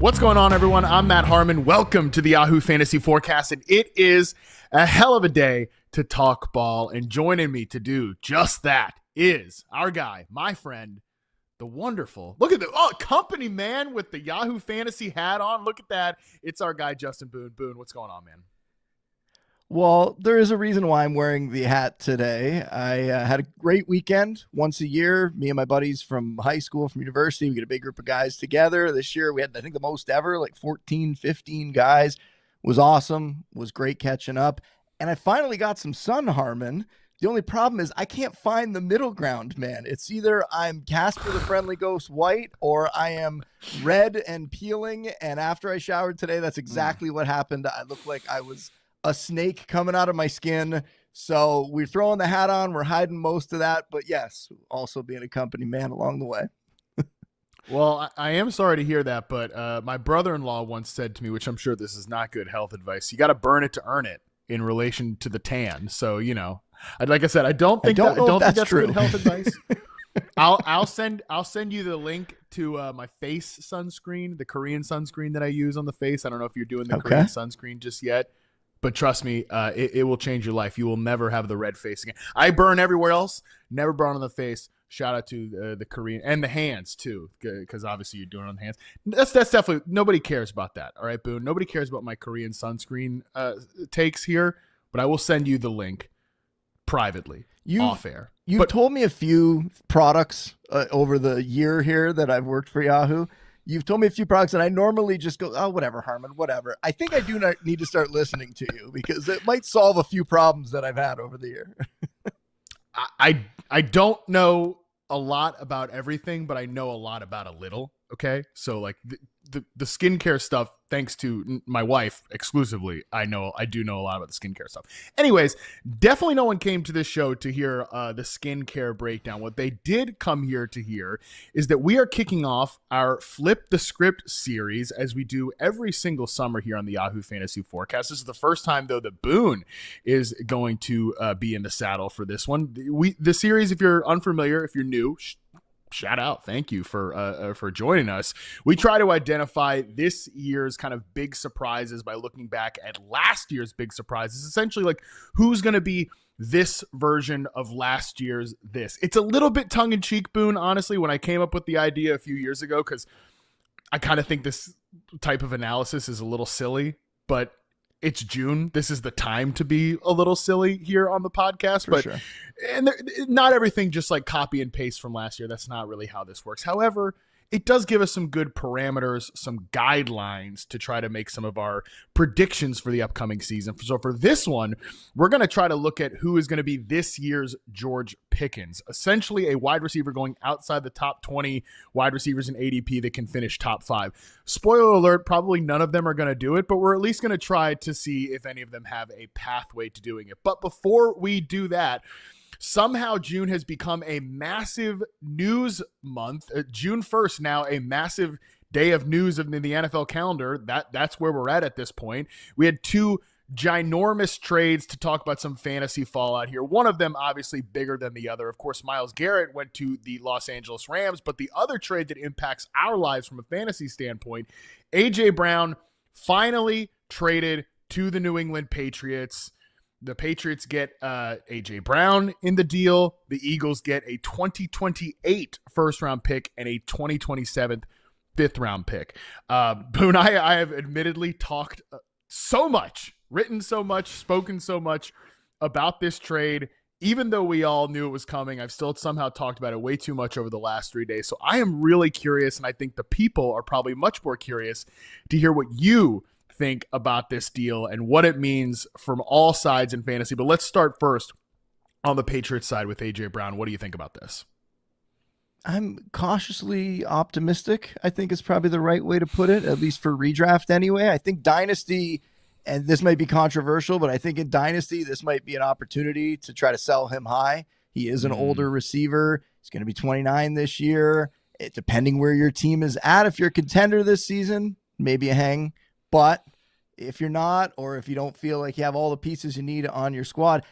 What's going on, everyone? I'm Matt Harmon. Welcome to the Yahoo Fantasy Forecast, and it is a hell of a day to talk ball. And joining me to do just that is our guy, my friend, the wonderful, look at the company man with the Yahoo Fantasy hat on. Look at that. It's our guy, Justin Boone. Boone, what's going on, man? Well, there is a reason why I'm wearing the hat today. I had a great weekend. Once a year, me and my buddies from high school, from university, we get a big group of guys together. This year we had, I think, the most ever, like 14, 15 guys. It was awesome. It was great catching up. And I finally got some sun, Harmon. The only problem is I can't find the middle ground, man. It's either I'm Casper the Friendly Ghost white or I am red and peeling. And after I showered today, that's exactly what happened. I looked like I was a snake coming out of my skin. So we're throwing the hat on. We're hiding most of that. But yes, also being a company man along the way. Well, I am sorry to hear that, but my brother-in-law once said to me, which I'm sure this is not good health advice, you got to burn it to earn it in relation to the tan. So, you know, like I said, I don't think that's true. Good health advice. I'll send you the link to my face sunscreen, the Korean sunscreen that I use on the face. I don't know if you're doing the Korean sunscreen just yet. But trust me, it will change your life. You will never have the red face again. I burn everywhere else, never burn on the face. Shout out to the Korean and the hands too, because obviously you're doing it on the hands. That's definitely, nobody cares about that. All right, Boone. Nobody cares about my Korean sunscreen takes here, but I will send you the link privately, off air. You've told me a few products over the year here that I've worked for Yahoo. You've told me a few products, and I normally just go, oh, whatever, Harmon, whatever. I think I do not need to start listening to you because it might solve a few problems that I've had over the year. I don't know a lot about everything, but I know a lot about a little. Okay, so like the skincare stuff, thanks to my wife exclusively, I do know a lot about the skincare stuff. Anyways, definitely no one came to this show to hear the skincare breakdown. What they did come here to hear is that we are kicking off our Flip the Script series as we do every single summer here on the Yahoo Fantasy Forecast. This is the first time, though, that Boone is going to be in the saddle for this one. The series, if you're unfamiliar, if you're new, shout out. Thank you for joining us. We try to identify this year's kind of big surprises by looking back at last year's big surprises, essentially like who's going to be this version of last year's this. It's a little bit tongue-in-cheek, Boone, honestly, when I came up with the idea a few years ago, because I kind of think this type of analysis is a little silly, but it's June. This is the time to be a little silly here on the podcast, For sure. And not everything just like copy and paste from last year. That's not really how this works. However, it does give us some good parameters, some guidelines to try to make some of our predictions for the upcoming season. So for this one, we're going to try to look at who is going to be this year's George Pickens, essentially a wide receiver going outside the top 20 wide receivers in ADP that can finish top 5. Spoiler alert, probably none of them are going to do it, but we're at least going to try to see if any of them have a pathway to doing it. But before we do that, somehow June has become a massive news month. June 1st now a massive day of news in the NFL calendar. That's where we're at this point. We had two ginormous trades to talk about some fantasy fallout here. One of them obviously bigger than the other. Of course, Myles Garrett went to the Los Angeles Rams, but the other trade that impacts our lives from a fantasy standpoint, A.J. Brown finally traded to the New England Patriots. The Patriots get A.J. Brown in the deal. The Eagles get a 2028 first-round pick and a 2027 fifth-round pick. Boone, I have admittedly talked so much, written so much, spoken so much about this trade. Even though we all knew it was coming, I've still somehow talked about it way too much over the last 3 days. So I am really curious, and I think the people are probably much more curious to hear what you think about this deal and what it means from all sides in fantasy. But let's start first on the Patriots side with A.J. Brown. What do you think about this? I'm cautiously optimistic, I think is probably the right way to put it, at least for redraft anyway. I think Dynasty, and this might be controversial, but I think in Dynasty, this might be an opportunity to try to sell him high. He is an older receiver. He's going to be 29 this year. Depending where your team is at, if you're a contender this season, maybe a hang. But if you're not, or if you don't feel like you have all the pieces you need on your squad,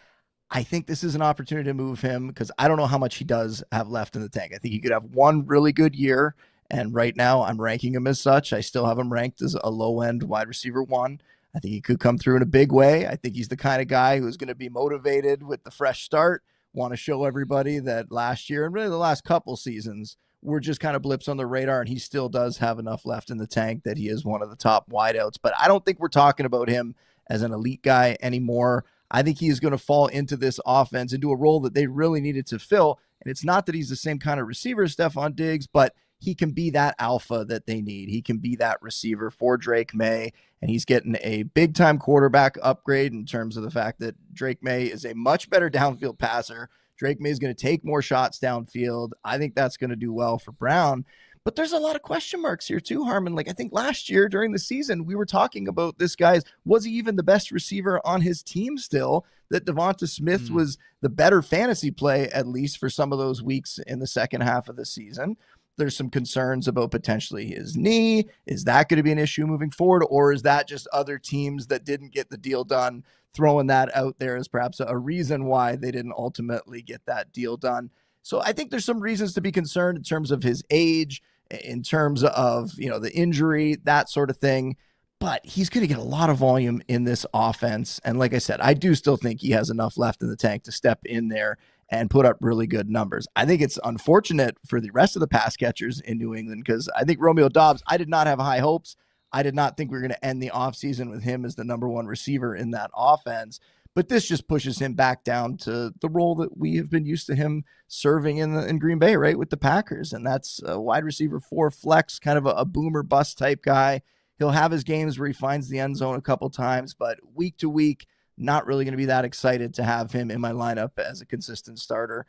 I think this is an opportunity to move him because I don't know how much he does have left in the tank. I think he could have one really good year And right now I'm ranking him as such. I still have him ranked as a low end wide receiver 1. I think he could come through in a big way. I think he's the kind of guy who's going to be motivated with the fresh start, want to show everybody that last year and really the last couple seasons were just kind of blips on the radar, and he still does have enough left in the tank that he is one of the top wideouts. But I don't think we're talking about him as an elite guy anymore. I think he is going to fall into this offense, into a role that they really needed to fill. And it's not that he's the same kind of receiver as Stephon Diggs, but he can be that alpha that they need. He can be that receiver for Drake May, and he's getting a big-time quarterback upgrade in terms of the fact that Drake May is a much better downfield passer. Drake May is going to take more shots downfield. I think that's going to do well for Brown. But there's a lot of question marks here too, Harmon. Like, I think last year during the season, we were talking about this guy's, was he even the best receiver on his team still? That Devonta Smith was the better fantasy play, at least for some of those weeks in the second half of the season. There's some concerns about potentially his knee. Is that going to be an issue moving forward? Or is that just other teams that didn't get the deal done throwing that out there as perhaps a reason why they didn't ultimately get that deal done? So I think there's some reasons to be concerned in terms of his age, in terms of, the injury, that sort of thing. But he's going to get a lot of volume in this offense. And like I said, I do still think he has enough left in the tank to step in there and put up really good numbers. I think it's unfortunate for the rest of the pass catchers in New England, because I think Romeo Doubs, I did not have high hopes. I did not think we were going to end the offseason with him as the number one receiver in that offense. But this just pushes him back down to the role that we have been used to him serving in Green Bay, right, with the Packers. And that's a wide receiver 4 flex, kind of a boomer bust type guy. He'll have his games where he finds the end zone a couple times, but week to week, not really going to be that excited to have him in my lineup as a consistent starter.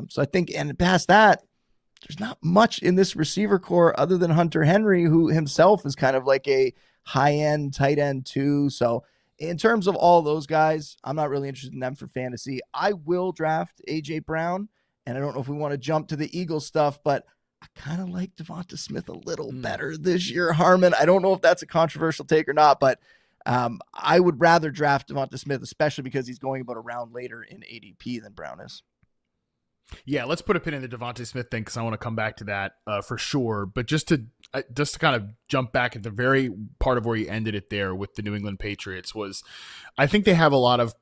So I think, and past that, there's not much in this receiver core other than Hunter Henry, who himself is kind of like a high-end tight end too. So in terms of all those guys, I'm not really interested in them for fantasy. I will draft A.J. Brown, and I don't know if we want to jump to the Eagles stuff, but I kind of like Devonta Smith a little better this year, Harmon. I don't know if that's a controversial take or not, but I would rather draft Devonta Smith, especially because he's going about a round later in ADP than Brown is. Yeah, let's put a pin in the Devonta Smith thing because I want to come back to that for sure. But just to kind of jump back at the very part of where you ended it there with the New England Patriots was, I think they have a lot of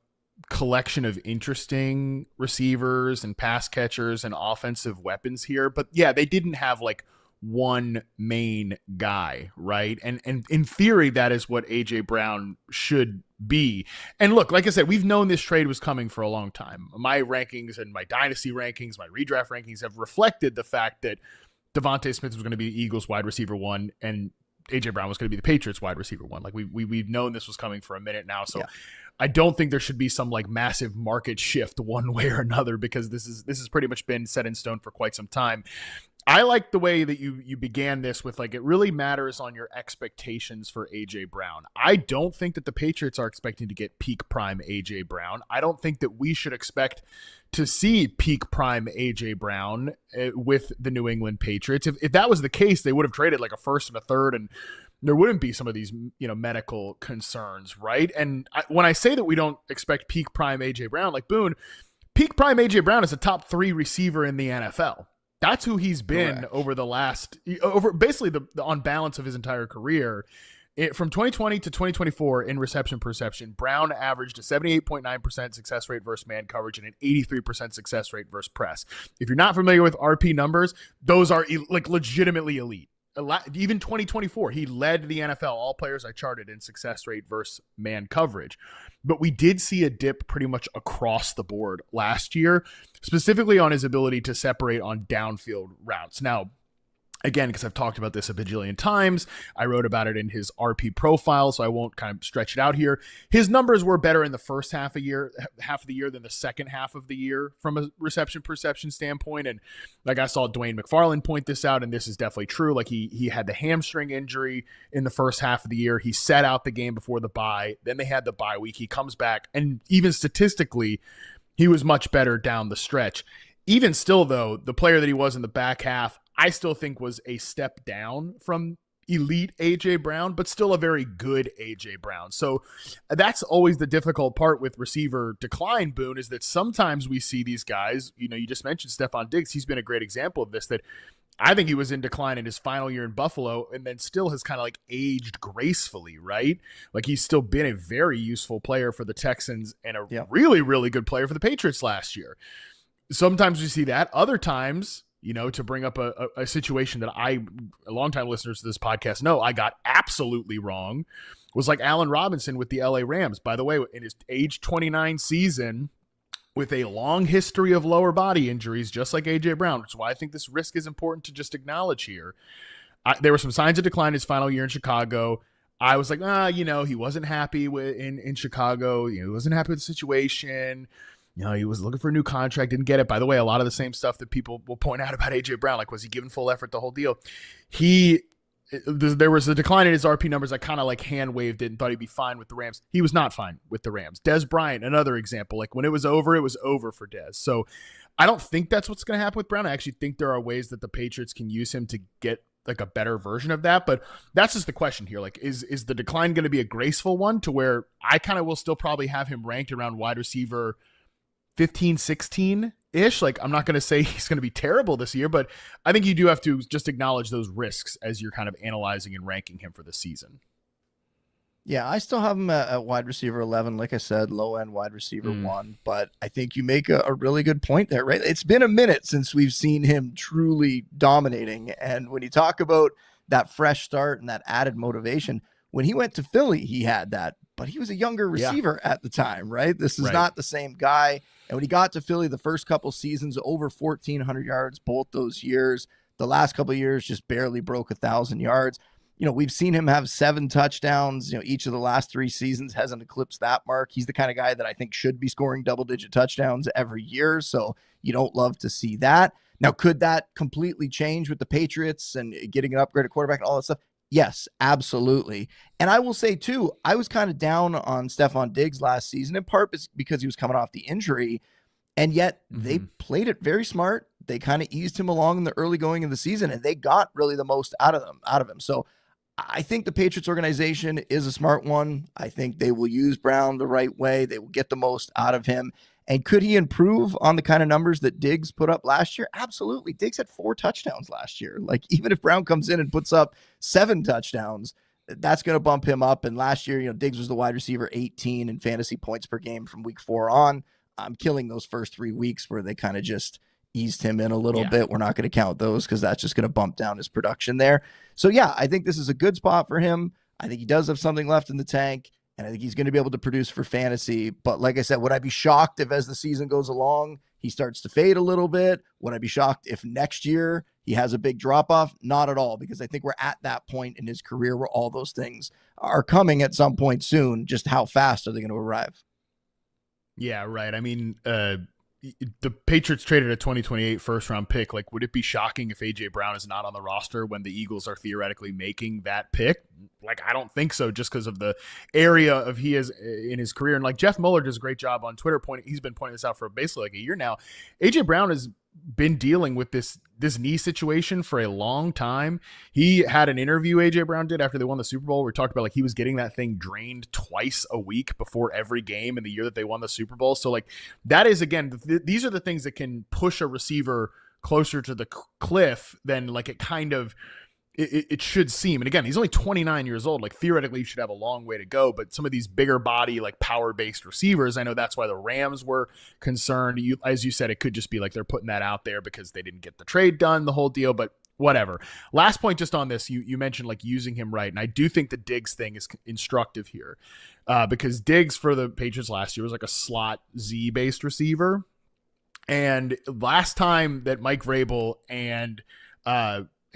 collection of interesting receivers and pass catchers and offensive weapons here. But yeah, they didn't have like one main guy, right? And in theory, that is what AJ Brown should be. And look, like I said, we've known this trade was coming for a long time. My rankings and my dynasty rankings, my redraft rankings have reflected the fact that Devonta Smith was going to be the Eagles wide receiver 1 and AJ Brown was going to be the Patriots wide receiver 1. Like we've known this was coming for a minute now. So yeah. I don't think there should be some like massive market shift one way or another, because this has pretty much been set in stone for quite some time. I like the way that you began this with, like, it really matters on your expectations for A.J. Brown. I don't think that the Patriots are expecting to get peak prime A.J. Brown. I don't think that we should expect to see peak prime A.J. Brown with the New England Patriots. If that was the case, they would have traded like a first and a third, and there wouldn't be some of these, medical concerns, right? And when I say that we don't expect peak prime A.J. Brown, like Boone, peak prime A.J. Brown is a top 3 receiver in the NFL. That's who he's been. Correct. over basically the on balance of his entire career. From 2020 to 2024 in reception perception, Brown averaged a 78.9% success rate versus man coverage and an 83% success rate versus press. If you're not familiar with RP numbers, those are like legitimately elite. Even 2024, he led the NFL, all players I charted, in success rate versus man coverage. But we did see a dip pretty much across the board last year, specifically on his ability to separate on downfield routes. Now, again, because I've talked about this a bajillion times, I wrote about it in his RP profile, so I won't kind of stretch it out here. His numbers were better in the first half of the year than the second half of the year from a reception perception standpoint. And like, I saw Dwayne McFarland point this out, and this is definitely true. Like, he had the hamstring injury in the first half of the year. He sat out the game before the bye. Then they had the bye week. He comes back, and even statistically, he was much better down the stretch. Even still, though, the player that he was in the back half, I still think was a step down from elite A.J. Brown, but still a very good A.J. Brown. So that's always the difficult part with receiver decline, Boone, is that sometimes we see these guys, you just mentioned Stephon Diggs. He's been a great example of this, that I think he was in decline in his final year in Buffalo, and then still has kind of like aged gracefully, right? Like he's still been a very useful player for the Texans and a really, really good player for the Patriots last year. Sometimes we see that. Other times, to bring up a situation that longtime listeners to this podcast know I got absolutely wrong, was like Allen Robinson with the LA Rams. By the way, in his age 29 season, with a long history of lower body injuries, just like A.J. Brown, which is why I think this risk is important to just acknowledge here. There were some signs of decline his final year in Chicago. I was like, he wasn't happy in Chicago. He wasn't happy with the situation. He was looking for a new contract, didn't get it. By the way, a lot of the same stuff that people will point out about A.J. Brown, like was he given full effort, the whole deal. There was a decline in his RP numbers. I kind of like hand waved it and thought he'd be fine with the Rams. He was not fine with the Rams. Dez Bryant, another example. Like when it was over for Dez. So I don't think that's what's going to happen with Brown. I actually think there are ways that the Patriots can use him to get like a better version of that. But that's just the question here. Like, is the decline going to be a graceful one to where I kind of will still probably have him ranked around wide receiver 15, 16-ish. Like, I'm not going to say he's going to be terrible this year, but I think you do have to just acknowledge those risks as you're kind of analyzing and ranking him for the season. Yeah, I still have him at wide receiver 11. Like I said, low end wide receiver 1. But I think you make a really good point there, right? It's been a minute since we've seen him truly dominating. And when you talk about that fresh start and that added motivation, when he went to Philly, he had that, but he was a younger receiver at the time, right? This is not the same guy. And when he got to Philly, the first couple seasons, over 1,400 yards, both those years. The last couple of years just barely broke 1,000 yards. We've seen him have 7 touchdowns. Each of the last 3 seasons hasn't eclipsed that mark. He's the kind of guy that I think should be scoring double-digit touchdowns every year. So you don't love to see that. Now, could that completely change with the Patriots and getting an upgraded quarterback and all that stuff? Yes, absolutely. And I will say, too, I was kind of down on Stephon Diggs last season, in part because he was coming off the injury. And yet they played it very smart. They kind of eased him along in the early going of the season, and they got really the most out of him. So I think the Patriots organization is a smart one. I think they will use Brown the right way. They will get the most out of him. And could he improve on the kind of numbers that Diggs put up last year? Absolutely. Diggs had 4 touchdowns last year. Like, even if Brown comes in and puts up 7 touchdowns, that's going to bump him up. And last year, Diggs was the wide receiver 18 in fantasy points per game from week 4 on. I'm killing those first 3 weeks where they kind of just eased him in a little bit. We're not going to count those because that's just going to bump down his production there. So, yeah, I think this is a good spot for him. I think he does have something left in the tank. And I think he's going to be able to produce for fantasy. But like I said, would I be shocked if as the season goes along, he starts to fade a little bit? Would I be shocked if next year he has a big drop off? Not at all, because I think we're at that point in his career where all those things are coming at some point soon. Just how fast are they going to arrive? Yeah, right. I mean, the Patriots traded a 2028 first round pick. Like, would it be shocking if A.J. Brown is not on the roster when the Eagles are theoretically making that pick? Like, I don't think so, just because of the area of he is in his career. And like Jeff Mueller does a great job on Twitter he's been pointing this out for basically like a year now. A.J. Brown has been dealing with this knee situation for a long time. He had an interview A.J. Brown did after they won the Super Bowl where he talked about like he was getting that thing drained twice a week before every game in the year that they won the Super Bowl. So like that is, again, these are the things that can push a receiver closer to the cliff than like it kind of it should seem. And again, he's only 29 years old. Like theoretically you should have a long way to go, but some of these bigger body, like power based receivers, I know that's why the Rams were concerned. As you said, it could just be like they're putting that out there because they didn't get the trade done, the whole deal, but whatever. Last point just on this, you mentioned like using him right. And I do think the Diggs thing is instructive here because Diggs for the Patriots last year was like a slot Z based receiver. And last time that Mike Vrabel and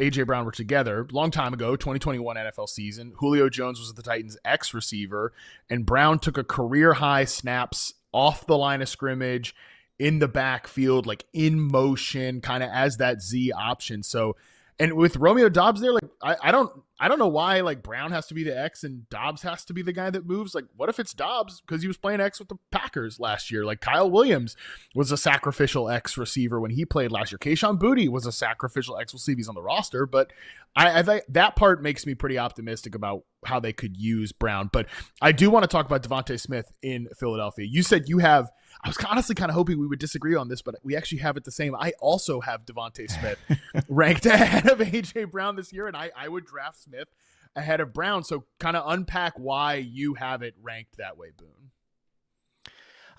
A.J. Brown were together, long time ago, 2021 NFL season, Julio Jones was the Titans' X receiver, and Brown took a career-high snaps off the line of scrimmage, in the backfield, like in motion, kind of as that Z option. So, and with Romeo Doubs there, like I don't know why like Brown has to be the X and Doubs has to be the guy that moves. Like, what if it's Doubs because he was playing X with the Packers last year? Like Kyle Williams was a sacrificial X receiver when he played last year. Kayshon Boutte was a sacrificial X. We'll see if he's on the roster, but I think that part makes me pretty optimistic about how they could use Brown. But I do want to talk about Devontae Smith in Philadelphia. You said you have, I was honestly kind of hoping we would disagree on this, but we actually have it the same. I also have Devontae Smith ranked ahead of A.J. Brown this year, and I would draft Smith ahead of Brown. So kind of unpack why you have it ranked that way, Boone.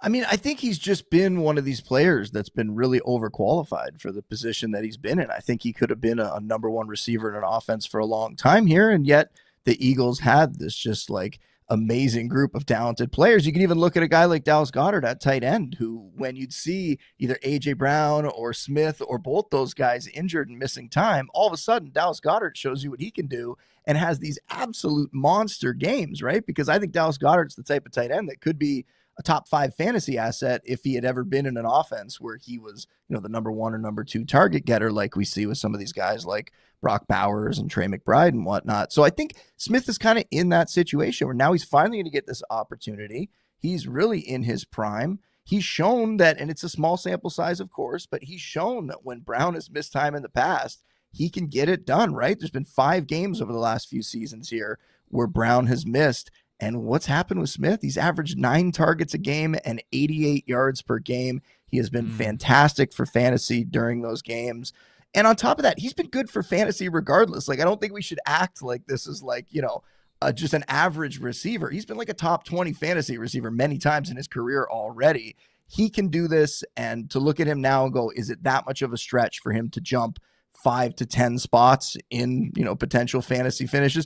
I mean, I think he's just been one of these players that's been really overqualified for the position that he's been in. I think he could have been a number one receiver in an offense for a long time here, and yet the Eagles had this just like amazing group of talented players. You can even look at a guy like Dallas Goedert at tight end, who when you'd see either A.J. Brown or Smith or both those guys injured and missing time, all of a sudden Dallas Goedert shows you what he can do and has these absolute monster games, right? Because I think Dallas Goedert's the type of tight end that could be a top 5 fantasy asset if he had ever been in an offense where he was, the number 1 or number 2 target getter, like we see with some of these guys like Brock Bowers and Trey McBride and whatnot. So I think Smith is kind of in that situation where now he's finally going to get this opportunity. He's really in his prime. He's shown that, and it's a small sample size, of course, but he's shown that when Brown has missed time in the past, he can get it done, right? There's been 5 games over the last few seasons here where Brown has missed. And what's happened with Smith? He's averaged 9 targets a game and 88 yards per game. He has been fantastic for fantasy during those games. And on top of that, he's been good for fantasy regardless. Like, I don't think we should act like this is like, just an average receiver. He's been like a top 20 fantasy receiver many times in his career already. He can do this. And to look at him now and go, is it that much of a stretch for him to jump 5 to 10 spots in, potential fantasy finishes?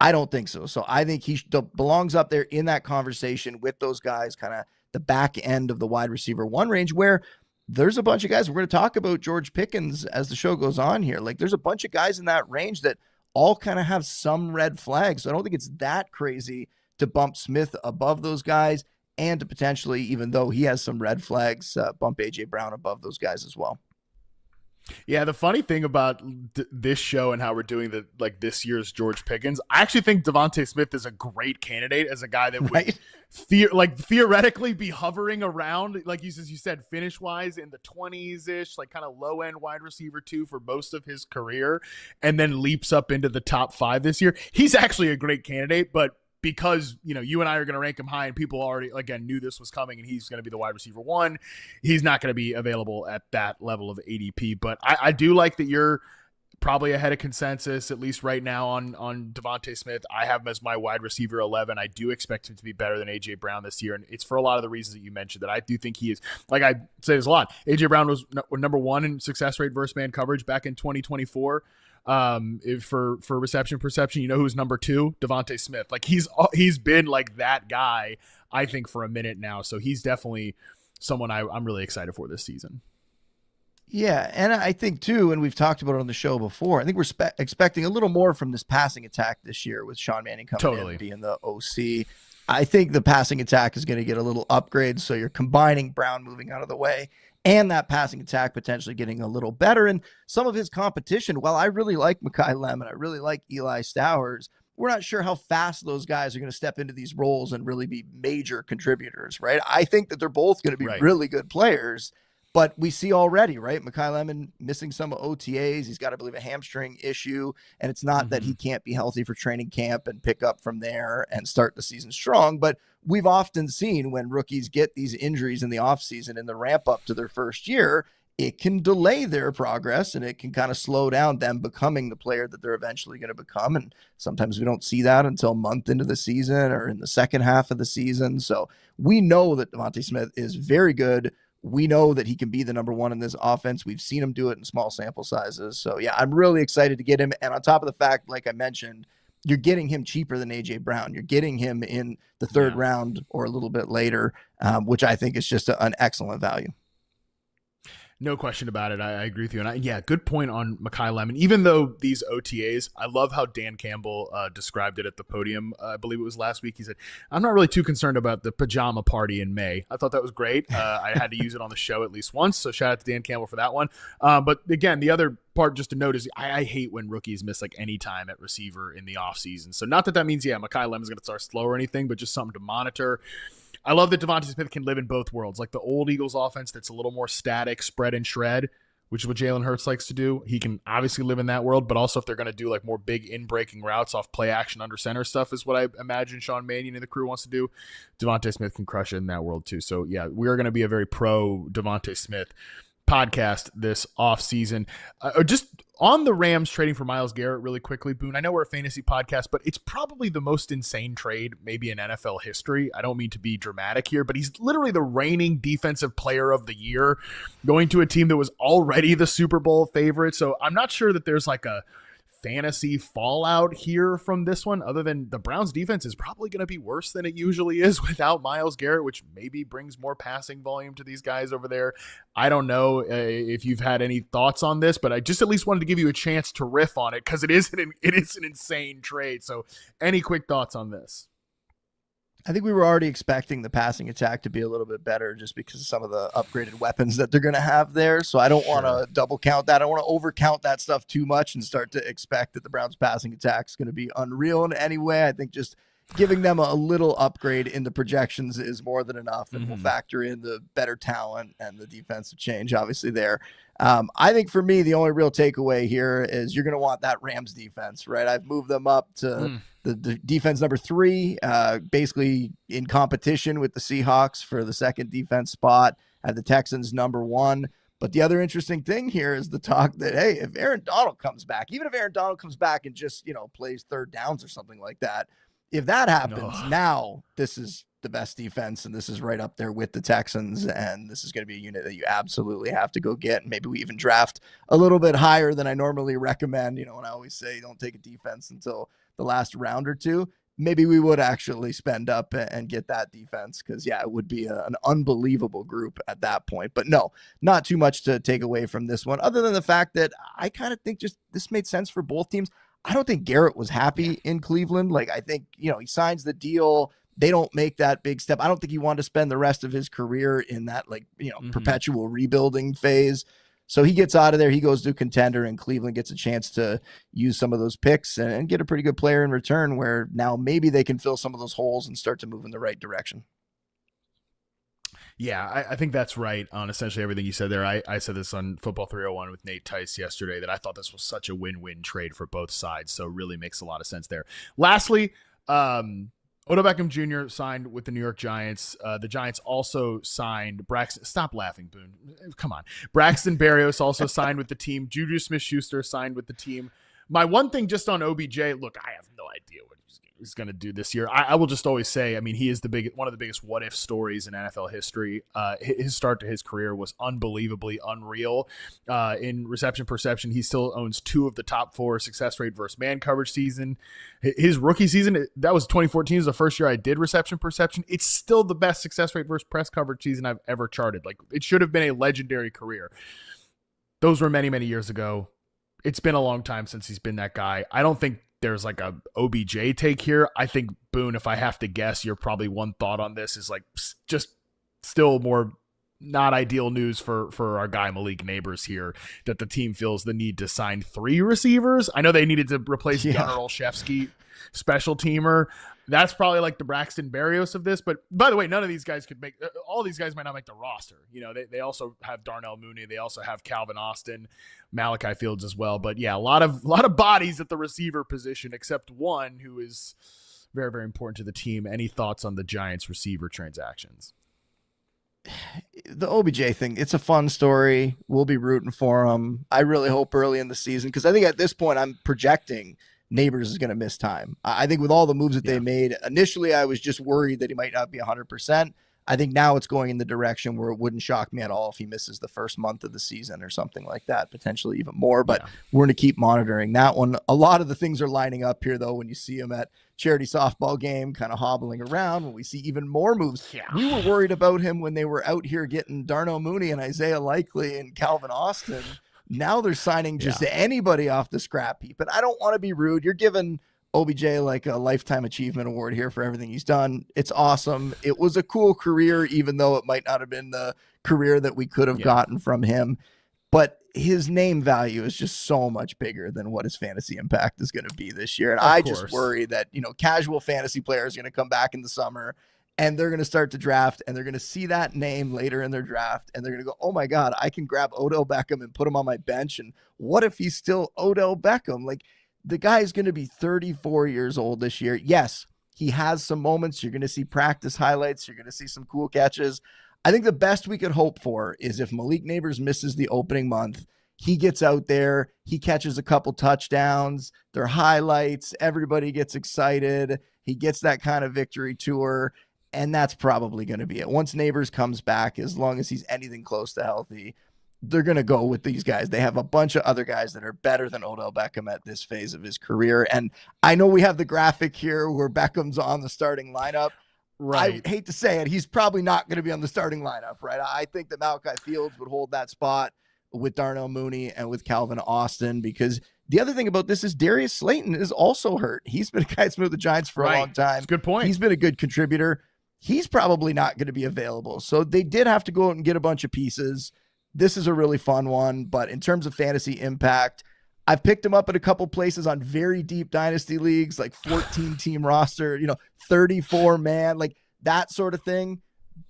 I don't think so. So I think he belongs up there in that conversation with those guys, kind of the back end of the wide receiver 1 range, where there's a bunch of guys. We're going to talk about George Pickens as the show goes on here. Like, there's a bunch of guys in that range that all kind of have some red flags. So I don't think it's that crazy to bump Smith above those guys and to potentially, even though he has some red flags, bump A.J. Brown above those guys as well. Yeah, the funny thing about this show and how we're doing this year's George Pickens, I actually think Devontae Smith is a great candidate as a guy that would theoretically be hovering around, like you said, finish wise in the 20s ish, like kind of low end wide receiver 2 for most of his career, and then leaps up into the top 5 this year. He's actually a great candidate, but because, you and I are going to rank him high and people already, again, knew this was coming and he's going to be the wide receiver 1, he's not going to be available at that level of ADP. But I do like that you're probably ahead of consensus, at least right now, on Devontae Smith. I have him as my wide receiver 11. I do expect him to be better than A.J. Brown this year. And it's for a lot of the reasons that you mentioned that I do think he is, like I say this a lot, A.J. Brown was number 1 in success rate versus man coverage back in 2024. For reception perception, who's number 2? Devontae Smith. Like, he's been like that guy, I think, for a minute now. So he's definitely someone I'm really excited for this season. Yeah, and I think too, and we've talked about it on the show before, I think we're expecting a little more from this passing attack this year with Sean Mannion coming in and being the OC. I think the passing attack is going to get a little upgrade, so you're combining Brown moving out of the way and that passing attack potentially getting a little better. And some of his competition, while I really like Mekhi Lemon, I really like Eli Stowers, we're not sure how fast those guys are going to step into these roles and really be major contributors, right? I think that they're both going to be really good players, but we see already, right? Mekhi Lemon missing some OTAs. He's got, I believe, a hamstring issue, and it's not that he can't be healthy for training camp and pick up from there and start the season strong, but we've often seen when rookies get these injuries in the offseason and the ramp up to their first year, it can delay their progress and it can kind of slow down them becoming the player that they're eventually going to become. And sometimes we don't see that until a month into the season or in the second half of the season. So we know that Devontae Smith is very good. We know that he can be the number 1 in this offense. We've seen him do it in small sample sizes. So yeah, I'm really excited to get him. And on top of the fact, like I mentioned, you're getting him cheaper than A.J. Brown. You're getting him in the 3rd round or a little bit later, which I think is just an excellent value. No question about it. I agree with you. And good point on Mekhi Lemon. Even though these OTAs, I love how Dan Campbell described it at the podium. I believe it was last week. He said, I'm not really too concerned about the pajama party in May. I thought that was great. I had to use it on the show at least once. So shout out to Dan Campbell for that one. But again, the other part just to note is I hate when rookies miss like any time at receiver in the offseason. So not that means, Mekhi Lemon's going to start slow or anything, but just something to monitor. I love that Devontae Smith can live in both worlds, like the old Eagles offense that's a little more static, spread and shred, which is what Jalen Hurts likes to do. He can obviously live in that world, but also if they're going to do like more big in-breaking routes off play action under center stuff is what I imagine Sean Mannion and the crew wants to do. Devontae Smith can crush it in that world too. So yeah, we are going to be a very pro Devontae Smith podcast this offseason. Just on the Rams trading for Myles Garrett really quickly, Boone, I know we're a fantasy podcast, but it's probably the most insane trade maybe in NFL history. I don't mean to be dramatic here, but he's literally the reigning defensive player of the year going to a team that was already the Super Bowl favorite. So I'm not sure that there's like a fantasy fallout here from this one, other than the Browns defense is probably going to be worse than it usually is without Myles Garrett, which maybe brings more passing volume to these guys over there. I don't know if you've had any thoughts on this, but I just at least wanted to give you a chance to riff on it because it is an insane trade. So any quick thoughts on this? I think we were already expecting the passing attack to be a little bit better just because of some of the upgraded weapons that they're going to have there. So I don't want to double count that. I don't want to overcount that stuff too much and start to expect that the Browns passing attack is going to be unreal in any way. I think just giving them a little upgrade in the projections is more than enough, and we'll factor in the better talent and the defensive change obviously there. I think for me, the only real takeaway here is you're going to want that Rams defense, right? I've moved them up to the defense number 3, basically in competition with the Seahawks for the second defense spot, at the Texans number 1. But the other interesting thing here is the talk that, hey, if Aaron Donald comes back, even if Aaron Donald comes back and just, plays third downs or something like that, if that happens, now this is the best defense, and this is right up there with the Texans, and this is going to be a unit that you absolutely have to go get. And maybe we even draft a little bit higher than I normally recommend. When I always say don't take a defense until the last round or two, maybe we would actually spend up and get that defense, because it would be an unbelievable group at that point. But no, not too much to take away from this one, other than the fact that I kind of think just this made sense for both teams. I don't think Garrett was happy in Cleveland. Like, I think, he signs the deal. They don't make that big step. I don't think he wanted to spend the rest of his career in that, perpetual rebuilding phase. So he gets out of there. He goes to a contender, and Cleveland gets a chance to use some of those picks and get a pretty good player in return, where now maybe they can fill some of those holes and start to move in the right direction. Yeah, I think that's right on essentially everything you said there. I said this on Football 301 with Nate Tice yesterday, that I thought this was such a win-win trade for both sides. So really makes a lot of sense there. Lastly, Odell Beckham Jr. signed with the New York Giants. The Giants also signed Braxton. Stop laughing, Boone. Come on. Braxton Berrios also signed with the team. Juju Smith-Schuster signed with the team. My one thing just on OBJ, look, I have no idea what he's going to do this year. I will just always say, I mean, he is one of the biggest what-if stories in NFL history. His start to his career was unbelievably unreal. In reception perception, he still owns 2 of the top 4 success rate versus man coverage season. His rookie season, that was 2014, is the first year I did reception perception. It's still the best success rate versus press coverage season I've ever charted. Like, it should have been a legendary career. Those were many, many years ago. It's been a long time since he's been that guy. I don't think there's like a OBJ take here. I think, Boone, if I have to guess, your probably one thought on this is like just still more not ideal news for our guy Malik Neighbors here, that the team feels the need to sign 3 receivers. I know they needed to replace Gunnar Olszewski, special teamer. That's probably like the Braxton Berrios of this. But by the way, none of these guys could make – all these guys might not make the roster. They also have Darnell Mooney. They also have Calvin Austin, Malachi Fields as well. But, yeah, a lot of bodies at the receiver position, except one who is very, very important to the team. Any thoughts on the Giants receiver transactions? The OBJ thing, it's a fun story. We'll be rooting for him. I really hope early in the season, because I think at this point I'm projecting – Neighbors is going to miss time. I think with all the moves that they made, initially I was just worried that he might not be 100%. I think now it's going in the direction where it wouldn't shock me at all if he misses the first month of the season or something like that, potentially even more. But we're going to keep monitoring that one. A lot of the things are lining up here, though, when you see him at charity softball game kind of hobbling around, when we see even more moves. We were worried about him when they were out here getting Darnell Mooney and Isaiah Likely and Calvin Austin. Now they're signing just anybody off the scrap heap. But I don't want to be rude. You're giving OBJ like a lifetime achievement award here for everything he's done. It's awesome. It was a cool career, even though it might not have been the career that we could have gotten from him. But his name value is just so much bigger than what his fantasy impact is going to be this year. And I just worry that, casual fantasy players are going to come back in the summer and they're going to start to draft, and they're going to see that name later in their draft, and they're going to go, oh my God, I can grab Odell Beckham and put him on my bench. And what if he's still Odell Beckham? Like, the guy is going to be 34 years old this year. Yes, he has some moments. You're going to see practice highlights. You're going to see some cool catches. I think the best we could hope for is if Malik Neighbors misses the opening month, he gets out there, he catches a couple touchdowns, they're highlights, everybody gets excited, he gets that kind of victory tour, and that's probably going to be it. Once Neighbors comes back, as long as he's anything close to healthy, they're going to go with these guys. They have a bunch of other guys that are better than Odell Beckham at this phase of his career. And I know we have the graphic here where Beckham's on the starting lineup. Right. I hate to say it, he's probably not going to be on the starting lineup, right? I think that Malachi Fields would hold that spot with Darnell Mooney and with Calvin Austin, because the other thing about this is Darius Slayton is also hurt. He's been a guy that's been with the Giants for a long time. That's a good point. He's been a good contributor. He's probably not going to be available. So they did have to go out and get a bunch of pieces. This is a really fun one, but in terms of fantasy impact, I've picked him up at a couple places on very deep dynasty leagues, like 14 team roster, 34 man, like that sort of thing.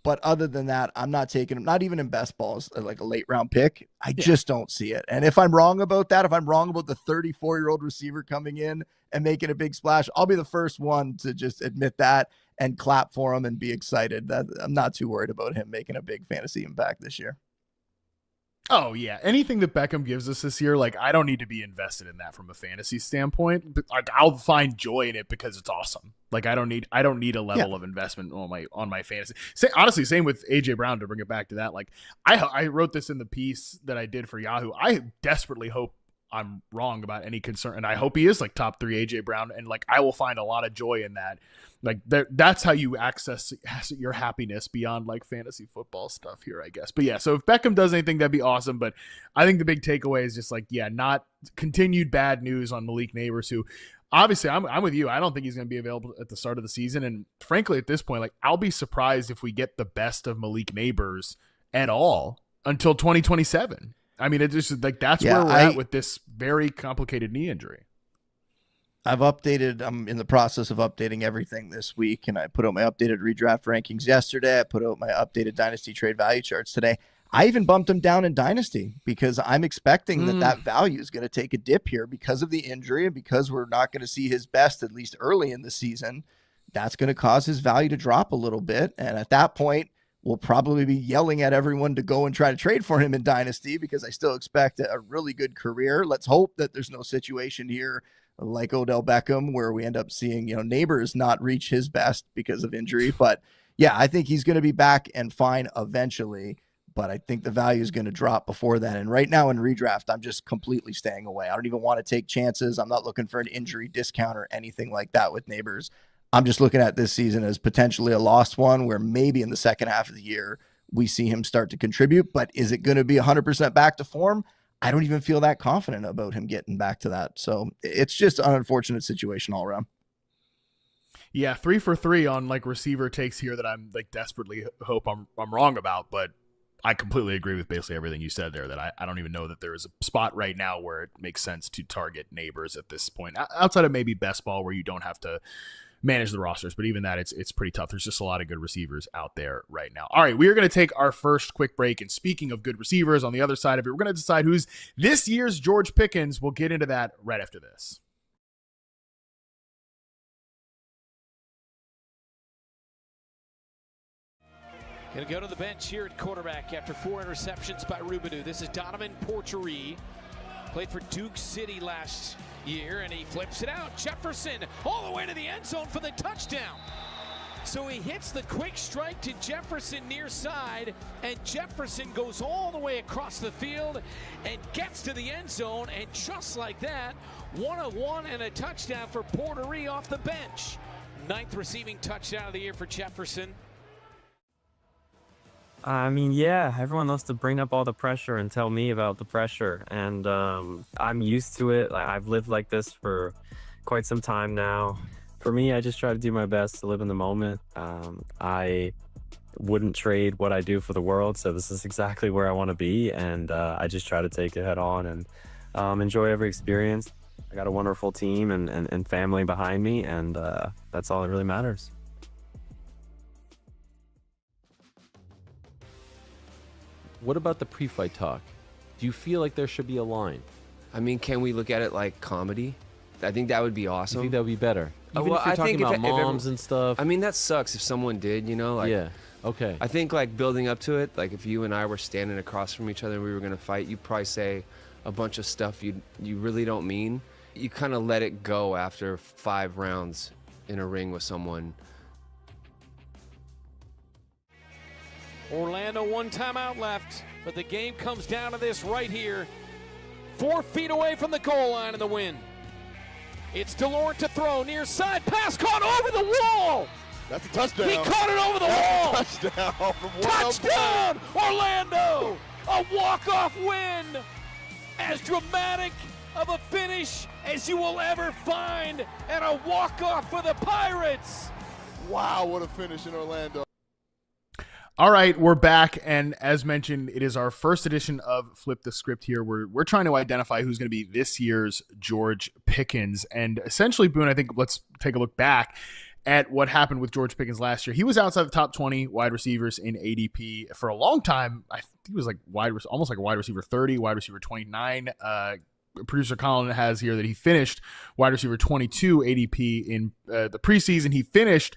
But other than that, I'm not taking him, not even in best balls, like a late round pick. I just don't see it. And if I'm wrong about that, if I'm wrong about the 34-year-old receiver coming in and making a big splash, I'll be the first one to just admit that and clap for him and be excited. That I'm not too worried about him making a big fantasy impact this year. Oh yeah, anything that Beckham gives us this year, like I don't need to be invested in that from a fantasy standpoint. But like I'll find joy in it because it's awesome. Like I don't need a level of investment on my fantasy. Honestly, same with AJ Brown, to bring it back to that. Like I wrote this in the piece that I did for Yahoo. I desperately hope I'm wrong about any concern, and I hope he is like top 3 AJ Brown, and like I will find a lot of joy in that. Like that's how you access your happiness beyond like fantasy football stuff here, I guess. But yeah, so if Beckham does anything, that'd be awesome. But I think the big takeaway is just like, not continued bad news on Malik Neighbors, who obviously I'm with you. I don't think he's going to be available at the start of the season. And frankly, at this point, like I'll be surprised if we get the best of Malik Neighbors at all until 2027. I mean, it's just like that's where we're at with this very complicated knee injury. I'm in the process of updating everything this week, and I put out my updated redraft rankings yesterday. I put out my updated dynasty trade value charts today. I even bumped him down in dynasty because I'm expecting that value is going to take a dip here because of the injury and because we're not going to see his best, at least early in the season. That's going to cause his value to drop a little bit. And at that point, we'll probably be yelling at everyone to go and try to trade for him in dynasty because I still expect a really good career. Let's hope that there's no situation here like Odell Beckham, where we end up seeing, Neighbors not reach his best because of injury. But yeah, I think he's going to be back and fine eventually, but I think the value is going to drop before then. And right now in redraft, I'm just completely staying away. I don't even want to take chances. I'm not looking for an injury discount or anything like that with Neighbors. I'm just looking at this season as potentially a lost one where maybe in the second half of the year, we see him start to contribute, but is it going to be 100% back to form? I don't even feel that confident about him getting back to that. So it's just an unfortunate situation all around. Yeah, 3 for 3 on like receiver takes here that I'm like desperately hope I'm wrong about, but I completely agree with basically everything you said there, that I don't even know that there is a spot right now where it makes sense to target Neighbors at this point, outside of maybe best ball where you don't have to manage the rosters, but even that it's pretty tough. There's just a lot of good receivers out there right now. All right, we are going to take our first quick break, and speaking of good receivers, on the other side of it, we're going to decide who's this year's George Pickens. We'll get into that right after this. Going to go to the bench here at quarterback after 4 interceptions by Rubinu. This is Donovan Porchery. Played for Duke City last year, and he flips it out. Jefferson all the way to the end zone for the touchdown. So he hits the quick strike to Jefferson near side, and Jefferson goes all the way across the field and gets to the end zone, and just like that, 1-of-1 and a touchdown for Porchery off the bench. 9th receiving touchdown of the year for Jefferson. I mean, yeah, everyone loves to bring up all the pressure and tell me about the pressure, and I'm used to it. I've lived like this for quite some time now. For me, I just try to do my best to live in the moment. I wouldn't trade what I do for the world, so this is exactly where I want to be, and I just try to take it head on and enjoy every experience. I got a wonderful team and family behind me, and that's all that really matters. what about the pre-fight talk? Do you feel like there should be a line? I mean, can we look at it like comedy? I think that would be awesome. You think that would be better? Even well, if you're I talking think about if moms and stuff. I mean, that sucks if someone did, you know? Like, yeah. Okay. I think, like, building up to it, like, if you and I were standing across from each other and we were going to fight, you'd probably say a bunch of stuff you really don't mean. You kind of let it go after 5 rounds in a ring with someone. Orlando, 1 timeout left, but the game comes down to this right here. 4 feet away from the goal line in the win. It's DeLore to throw, near side, pass caught over the wall. That's a touchdown. He caught it over the wall. Touchdown from Touchdown, Orlando! A walk-off win. As dramatic of a finish as you will ever find, and a walk-off for the Pirates. Wow, what a finish in Orlando. All right, we're back, and as mentioned, it is our first edition of Flip the Script here. We're trying to identify who's going to be this year's George Pickens, and essentially, Boone, I think let's take a look back at what happened with George Pickens last year. He was outside the top 20 wide receivers in ADP for a long time. I think he was like almost like a wide receiver 30, wide receiver 29. Producer Colin has here that he finished wide receiver 22 ADP in the preseason. He finished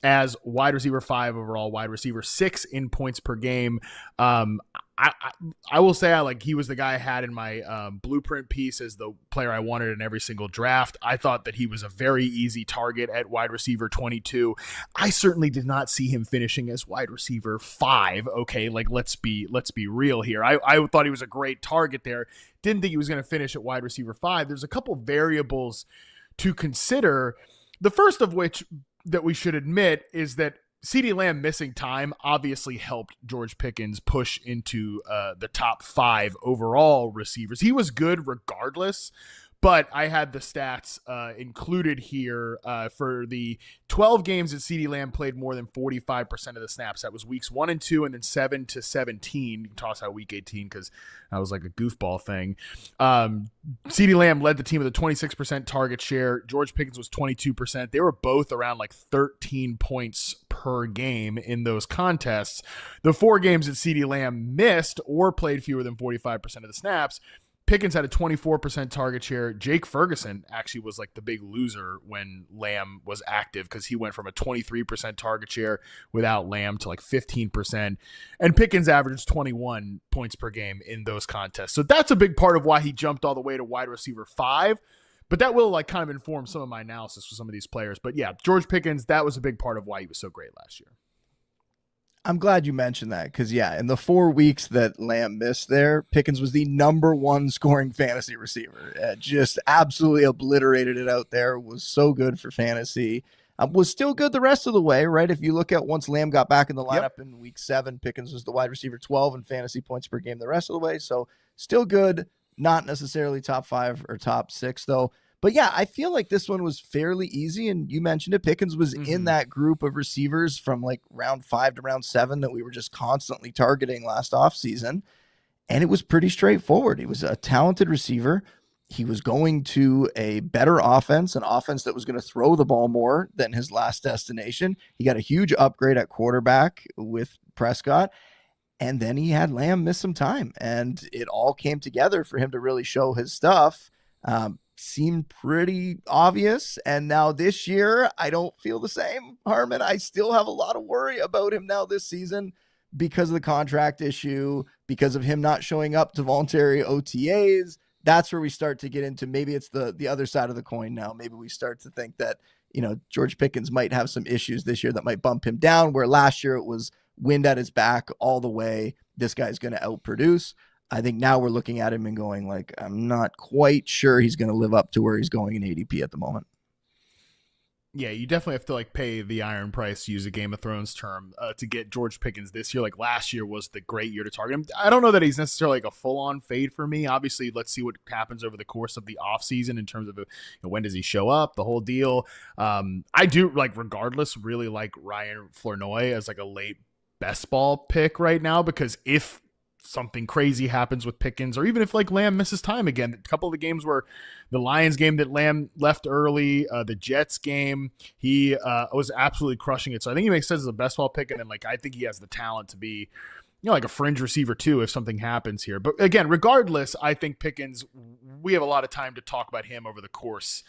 as wide receiver 5 overall, wide receiver 6 in points per game. I will say he was the guy I had in my blueprint piece as the player I wanted in every single draft. I thought that he was a very easy target at wide receiver 22. I certainly did not see him finishing as wide receiver 5. Okay, let's be real here. I thought he was a great target there. Didn't think he was going to finish at wide receiver 5. There's a couple variables to consider. The first of which that we should admit is that CeeDee Lamb missing time obviously helped George Pickens push into the top 5 overall receivers. He was good regardless, but I had the stats included here for the 12 games that CeeDee Lamb played more than 45% of the snaps. That was weeks 1 and 2, and then 7 to 17. You can toss out week 18 because that was like a goofball thing. CeeDee Lamb led the team with a 26% target share. George Pickens was 22%. They were both around 13 points per game in those contests. The 4 games that CeeDee Lamb missed or played fewer than 45% of the snaps, Pickens had a 24% target share. Jake Ferguson actually was the big loser when Lamb was active because he went from a 23% target share without Lamb to 15%. And Pickens averaged 21 points per game in those contests. So that's a big part of why he jumped all the way to wide receiver 5. But that will kind of inform some of my analysis for some of these players. But yeah, George Pickens, that was a big part of why he was so great last year. I'm glad you mentioned that because, in the 4 weeks that Lamb missed there, Pickens was the number 1 scoring fantasy receiver. Just absolutely obliterated it out there. Was so good for fantasy. Was still good the rest of the way, right? If you look at once Lamb got back in the lineup in week 7, Pickens was the wide receiver 12 in fantasy points per game the rest of the way. So still good, not necessarily top 5 or top 6, though. But yeah, I feel like this one was fairly easy. And you mentioned it. Pickens was in that group of receivers from round 5 to round 7 that we were just constantly targeting last offseason. And it was pretty straightforward. He was a talented receiver. He was going to a better offense, an offense that was going to throw the ball more than his last destination. He got a huge upgrade at quarterback with Prescott. And then he had Lamb miss some time. And it all came together for him to really show his stuff. Seemed pretty obvious. And now this year, I don't feel the same, Harmon. I still have a lot of worry about him now this season because of the contract issue, because of him not showing up to voluntary OTAs. That's where we start to get into maybe it's the other side of the coin now. Maybe we start to think that, George Pickens might have some issues this year that might bump him down, where last year it was wind at his back all the way. This guy's going to outproduce. I think now we're looking at him and going I'm not quite sure he's going to live up to where he's going in ADP at the moment. Yeah, you definitely have to pay the iron price, to use a Game of Thrones term, to get George Pickens this year. Last year was the great year to target him. I don't know that he's necessarily a full-on fade for me. Obviously, let's see what happens over the course of the offseason in terms of when does he show up, the whole deal. I do, regardless, really like Ryan Flournoy as a late best ball pick right now, because if something crazy happens with Pickens, or even if Lamb misses time again, a couple of the games where the Lions game that Lamb left early, the Jets game, he was absolutely crushing it. So I think he makes sense as a best ball pick. And then I think he has the talent to be like a fringe receiver too if something happens here. But again, regardless, I think Pickens, we have a lot of time to talk about him over the course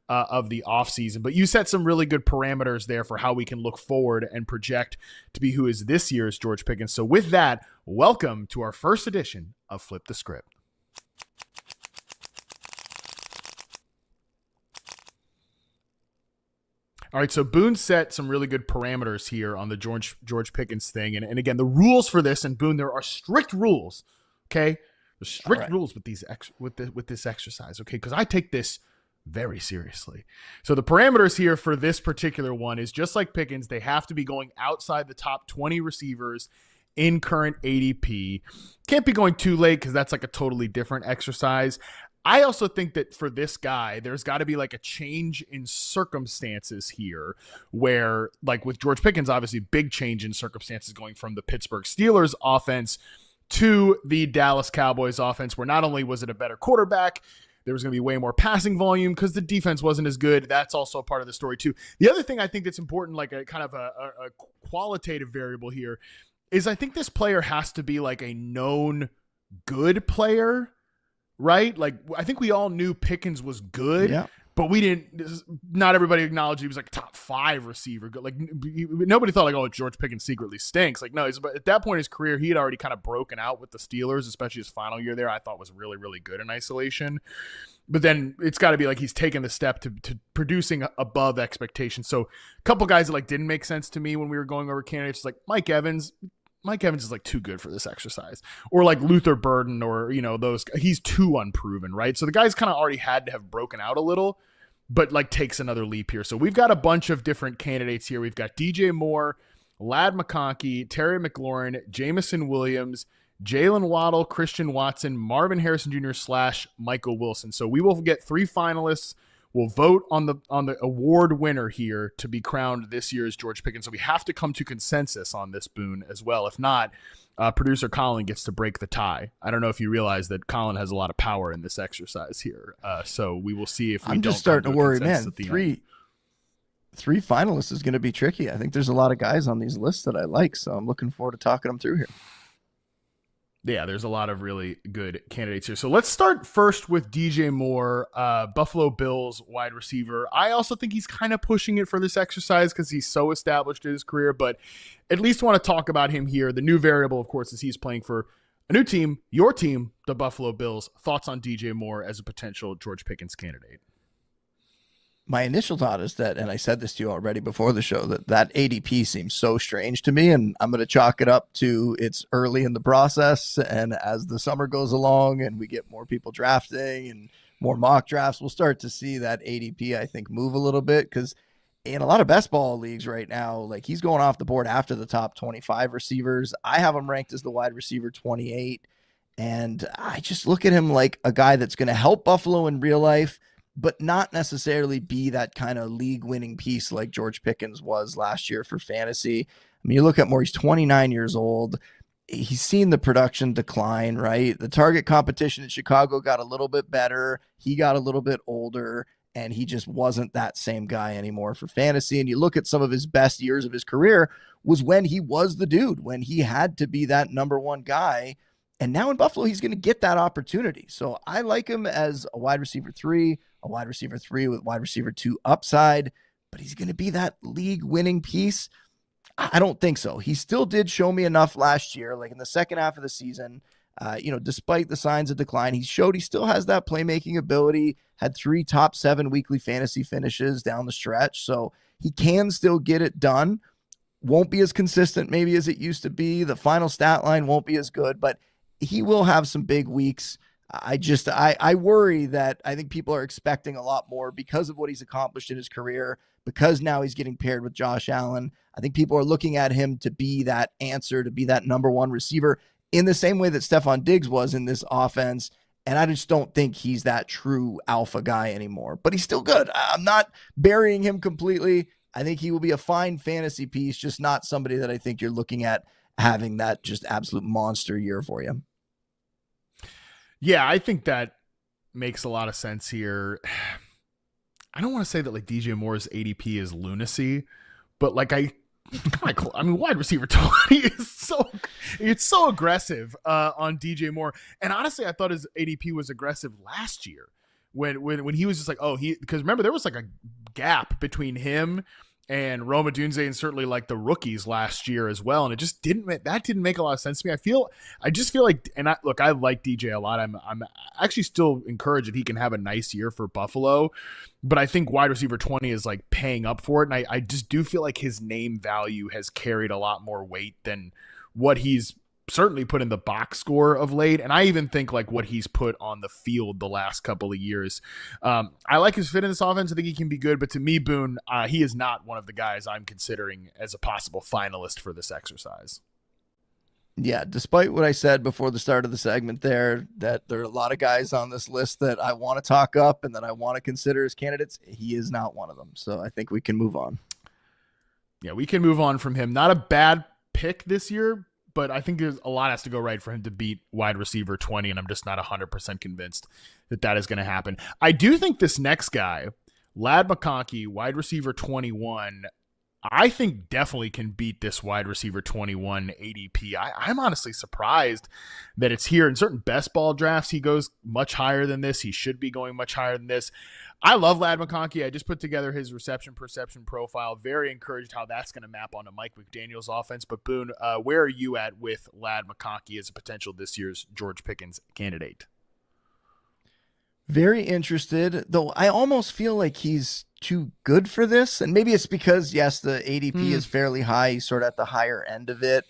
of the offseason. But you set some really good parameters there for how we can look forward and project to be who is this year's George Pickens. So with that, welcome to our first edition of Flip the Script. All right, so Boone set some really good parameters here on the George Pickens thing. And again, the rules for this, and Boone, there are strict rules, okay? There's strict rules with these with this exercise, okay? Because I take this very seriously. So the parameters here for this particular one is just like Pickens, they have to be going outside the top 20 receivers in current ADP. Can't be going too late because that's like a totally different exercise. I also think that for this guy, there's got to be like a change in circumstances here where, like with George Pickens, obviously big change in circumstances going from the Pittsburgh Steelers offense to the Dallas Cowboys offense, where not only was it a better quarterback, there was going to be way more passing volume because the defense wasn't as good. That's also a part of the story too. The other thing I think that's important, like a kind of a qualitative variable here, is I think this player has to be like a known good player. Right? Like, I think we all knew Pickens was good, but not everybody acknowledged he was like a top 5 receiver. Like, nobody thought like, oh, George Pickens secretly stinks. Like, no, but at that point in his career, he had already kind of broken out with the Steelers, especially his final year there. I thought was really, really good in isolation. But then it's got to be like he's taken the step to producing above expectations. So a couple guys that like didn't make sense to me when we were going over candidates, like Mike Evans is like too good for this exercise, or like Luther Burden, or, he's too unproven, right? So the guy's kind of already had to have broken out a little, but like takes another leap here. So we've got a bunch of different candidates here. We've got DJ Moore, Ladd McConkey, Terry McLaurin, Jamison Williams, Jalen Waddle, Christian Watson, Marvin Harrison Jr. / Michael Wilson. So we will get 3 finalists. We'll vote on the award winner here to be crowned this year's George Pickens. So we have to come to consensus on this, Boone, as well. If not, producer Colin gets to break the tie. I don't know if you realize that Colin has a lot of power in this exercise here. So we will see if we I'm don't just starting to worry, man. Three finalists is going to be tricky. I think there's a lot of guys on these lists that I like, so I'm looking forward to talking them through here. Yeah, there's a lot of really good candidates here. So let's start first with DJ Moore, Buffalo Bills wide receiver. I also think he's kind of pushing it for this exercise because he's so established in his career, but at least want to talk about him here. The new variable, of course, is he's playing for a new team, your team, the Buffalo Bills. Thoughts on DJ Moore as a potential George Pickens candidate? My initial thought is that, and I said this to you already before the show, that ADP seems so strange to me, and I'm going to chalk it up to it's early in the process, and as the summer goes along and we get more people drafting and more mock drafts, we'll start to see that ADP, I think, move a little bit, because in a lot of best ball leagues right now, like he's going off the board after the top 25 receivers. I have him ranked as the wide receiver 28, and I just look at him like a guy that's going to help Buffalo in real life, but not necessarily be that kind of league-winning piece like George Pickens was last year for fantasy. I mean, you look at Moore, he's 29 years old. He's seen the production decline, right? The target competition in Chicago got a little bit better. He got a little bit older, and he just wasn't that same guy anymore for fantasy. And you look at some of his best years of his career was when he was the dude, when he had to be that number one guy. And now in Buffalo, he's going to get that opportunity. So I like him as a wide receiver 3, a wide receiver 3 with wide receiver 2 upside, but he's going to be that league winning piece. I don't think so. He still did show me enough last year, like in the second half of the season, despite the signs of decline, he showed he still has that playmaking ability, had 3 top 7 weekly fantasy finishes down the stretch. So he can still get it done. Won't be as consistent maybe as it used to be. The final stat line won't be as good, but he will have some big weeks. I worry that I think people are expecting a lot more because of what he's accomplished in his career, because now he's getting paired with Josh Allen. I think people are looking at him to be that answer, to be that number one receiver in the same way that Stephon Diggs was in this offense. And I just don't think he's that true alpha guy anymore, but he's still good. I'm not burying him completely. I think he will be a fine fantasy piece, just not somebody that I think you're looking at having that just absolute monster year for you. Yeah, I think that makes a lot of sense here. I don't want to say that like DJ Moore's ADP is lunacy, but like I I mean, wide receiver 20 is so aggressive on DJ Moore. And honestly, I thought his ADP was aggressive last year when he was just like, because remember there was like a gap between him and Rome Odunze and certainly like the rookies last year as well. And it just didn't make a lot of sense to me. I just feel like, and I like DJ a lot. I'm actually still encouraged that he can have a nice year for Buffalo, but I think wide receiver 20 is like paying up for it. And I just do feel like his name value has carried a lot more weight than what he's certainly put in the box score of late. And I even think like what he's put on the field the last couple of years. I like his fit in this offense. I think he can be good, but to me, Boone, he is not one of the guys I'm considering as a possible finalist for this exercise. Yeah, despite what I said before the start of the segment there, that there are a lot of guys on this list that I want to talk up and that I want to consider as candidates, he is not one of them. So I think we can move on. Yeah, we can move on from him. Not a bad pick this year, but I think there's a lot has to go right for him to beat wide receiver 20, and I'm just not 100% convinced that is going to happen. I do think this next guy, Ladd McConkey, wide receiver 21, I think definitely can beat this wide receiver 21 ADP. I'm honestly surprised that it's here. In certain best ball drafts, he goes much higher than this. He should be going much higher than this. I love Ladd McConkey. I just put together his reception perception profile. Very encouraged how that's going to map onto Mike McDaniel's offense. But Boone, where are you at with Ladd McConkey as a potential this year's George Pickens candidate? Very interested, though I almost feel like he's too good for this. And maybe it's because, yes, the ADP is fairly high. He's sort of at the higher end of it.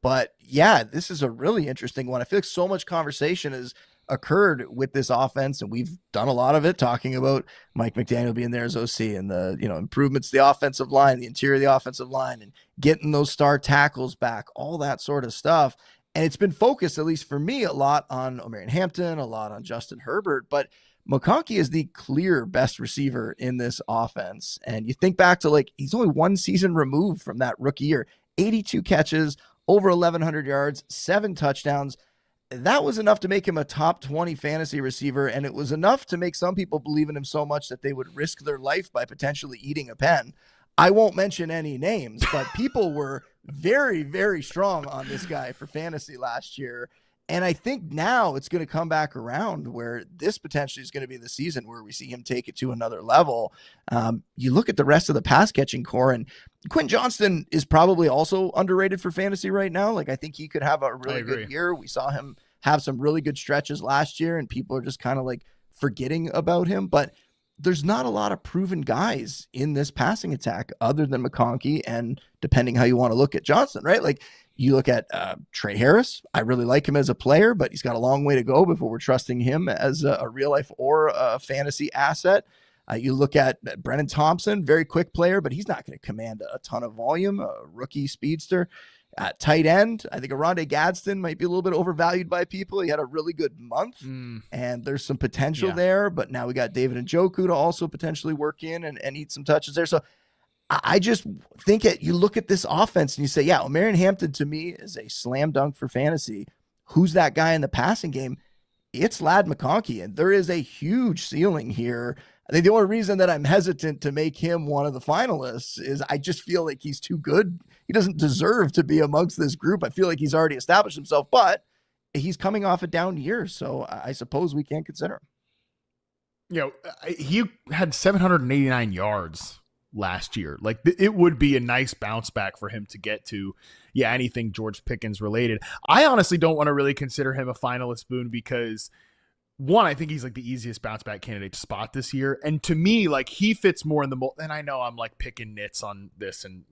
But yeah, this is a really interesting one. I feel like so much conversation has occurred with this offense, and we've done a lot of it talking about Mike McDaniel being there as OC and the improvements to the offensive line, the interior of the offensive line, and getting those star tackles back, all that sort of stuff. And it's been focused, at least for me, a lot on Omarion Hampton, a lot on Justin Herbert, but McConkey is the clear best receiver in this offense. And you think back to he's only one season removed from that rookie year, 82 catches, over 1,100 yards, 7 touchdowns. That was enough to make him a top 20 fantasy receiver. And it was enough to make some people believe in him so much that they would risk their life by potentially eating a pen. I won't mention any names, but people were very, very strong on this guy for fantasy last year. And I think now it's going to come back around where this potentially is going to be the season where we see him take it to another level. You look at the rest of the pass catching core, and Quentin Johnston is probably also underrated for fantasy right now. I think he could have a really good year. We saw him have some really good stretches last year, and people are just kind of forgetting about him. But there's not a lot of proven guys in this passing attack other than McConkey, and depending how you want to look at Johnston, right? You look at Trey Harris. I really like him as a player, but he's got a long way to go before we're trusting him as a real life or a fantasy asset. You look at Brennan Thompson, very quick player, but he's not going to command a ton of volume, a rookie speedster. Tight end, I think Aronde Gadsden might be a little bit overvalued by people. He had a really good month, and there's some potential there, but now we got David Njoku to also potentially work in and eat some touches there. So I just think you look at this offense and you say, yeah, Omarion Hampton to me is a slam dunk for fantasy. Who's that guy in the passing game? It's Ladd McConkey, and there is a huge ceiling here. I think the only reason that I'm hesitant to make him one of the finalists is I just feel like he's too good. He doesn't deserve to be amongst this group. I feel like he's already established himself, but he's coming off a down year, so I suppose we can't consider him. He had 789 yards last year. It would be a nice bounce back for him to get to, anything George Pickens related. I honestly don't want to really consider him a finalist, Boone, because one, I think he's the easiest bounce back candidate to spot this year. And to me, he fits more in the mold. And I know I'm picking nits on this and,